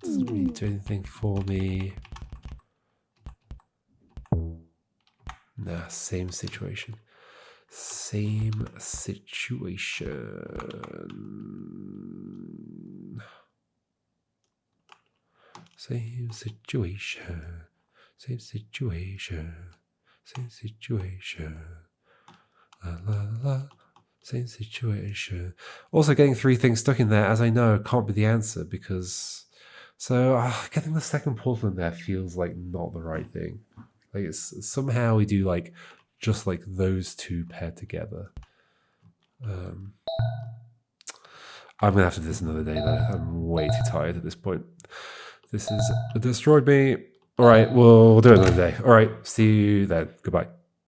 Doesn't really do anything for me. Nah, same situation. Same situation. Same situation. Same situation. Same situation. La la la. Same situation. Also, getting 3 things stuck in there, as I know, can't be the answer because. So, getting the second portal in there feels like not the right thing. Like it's somehow we do like just like those two paired together. I'm gonna have to do this another day though. I'm way too tired at this point. This has destroyed me. All right, we'll do it another day. All right, see you then. Goodbye.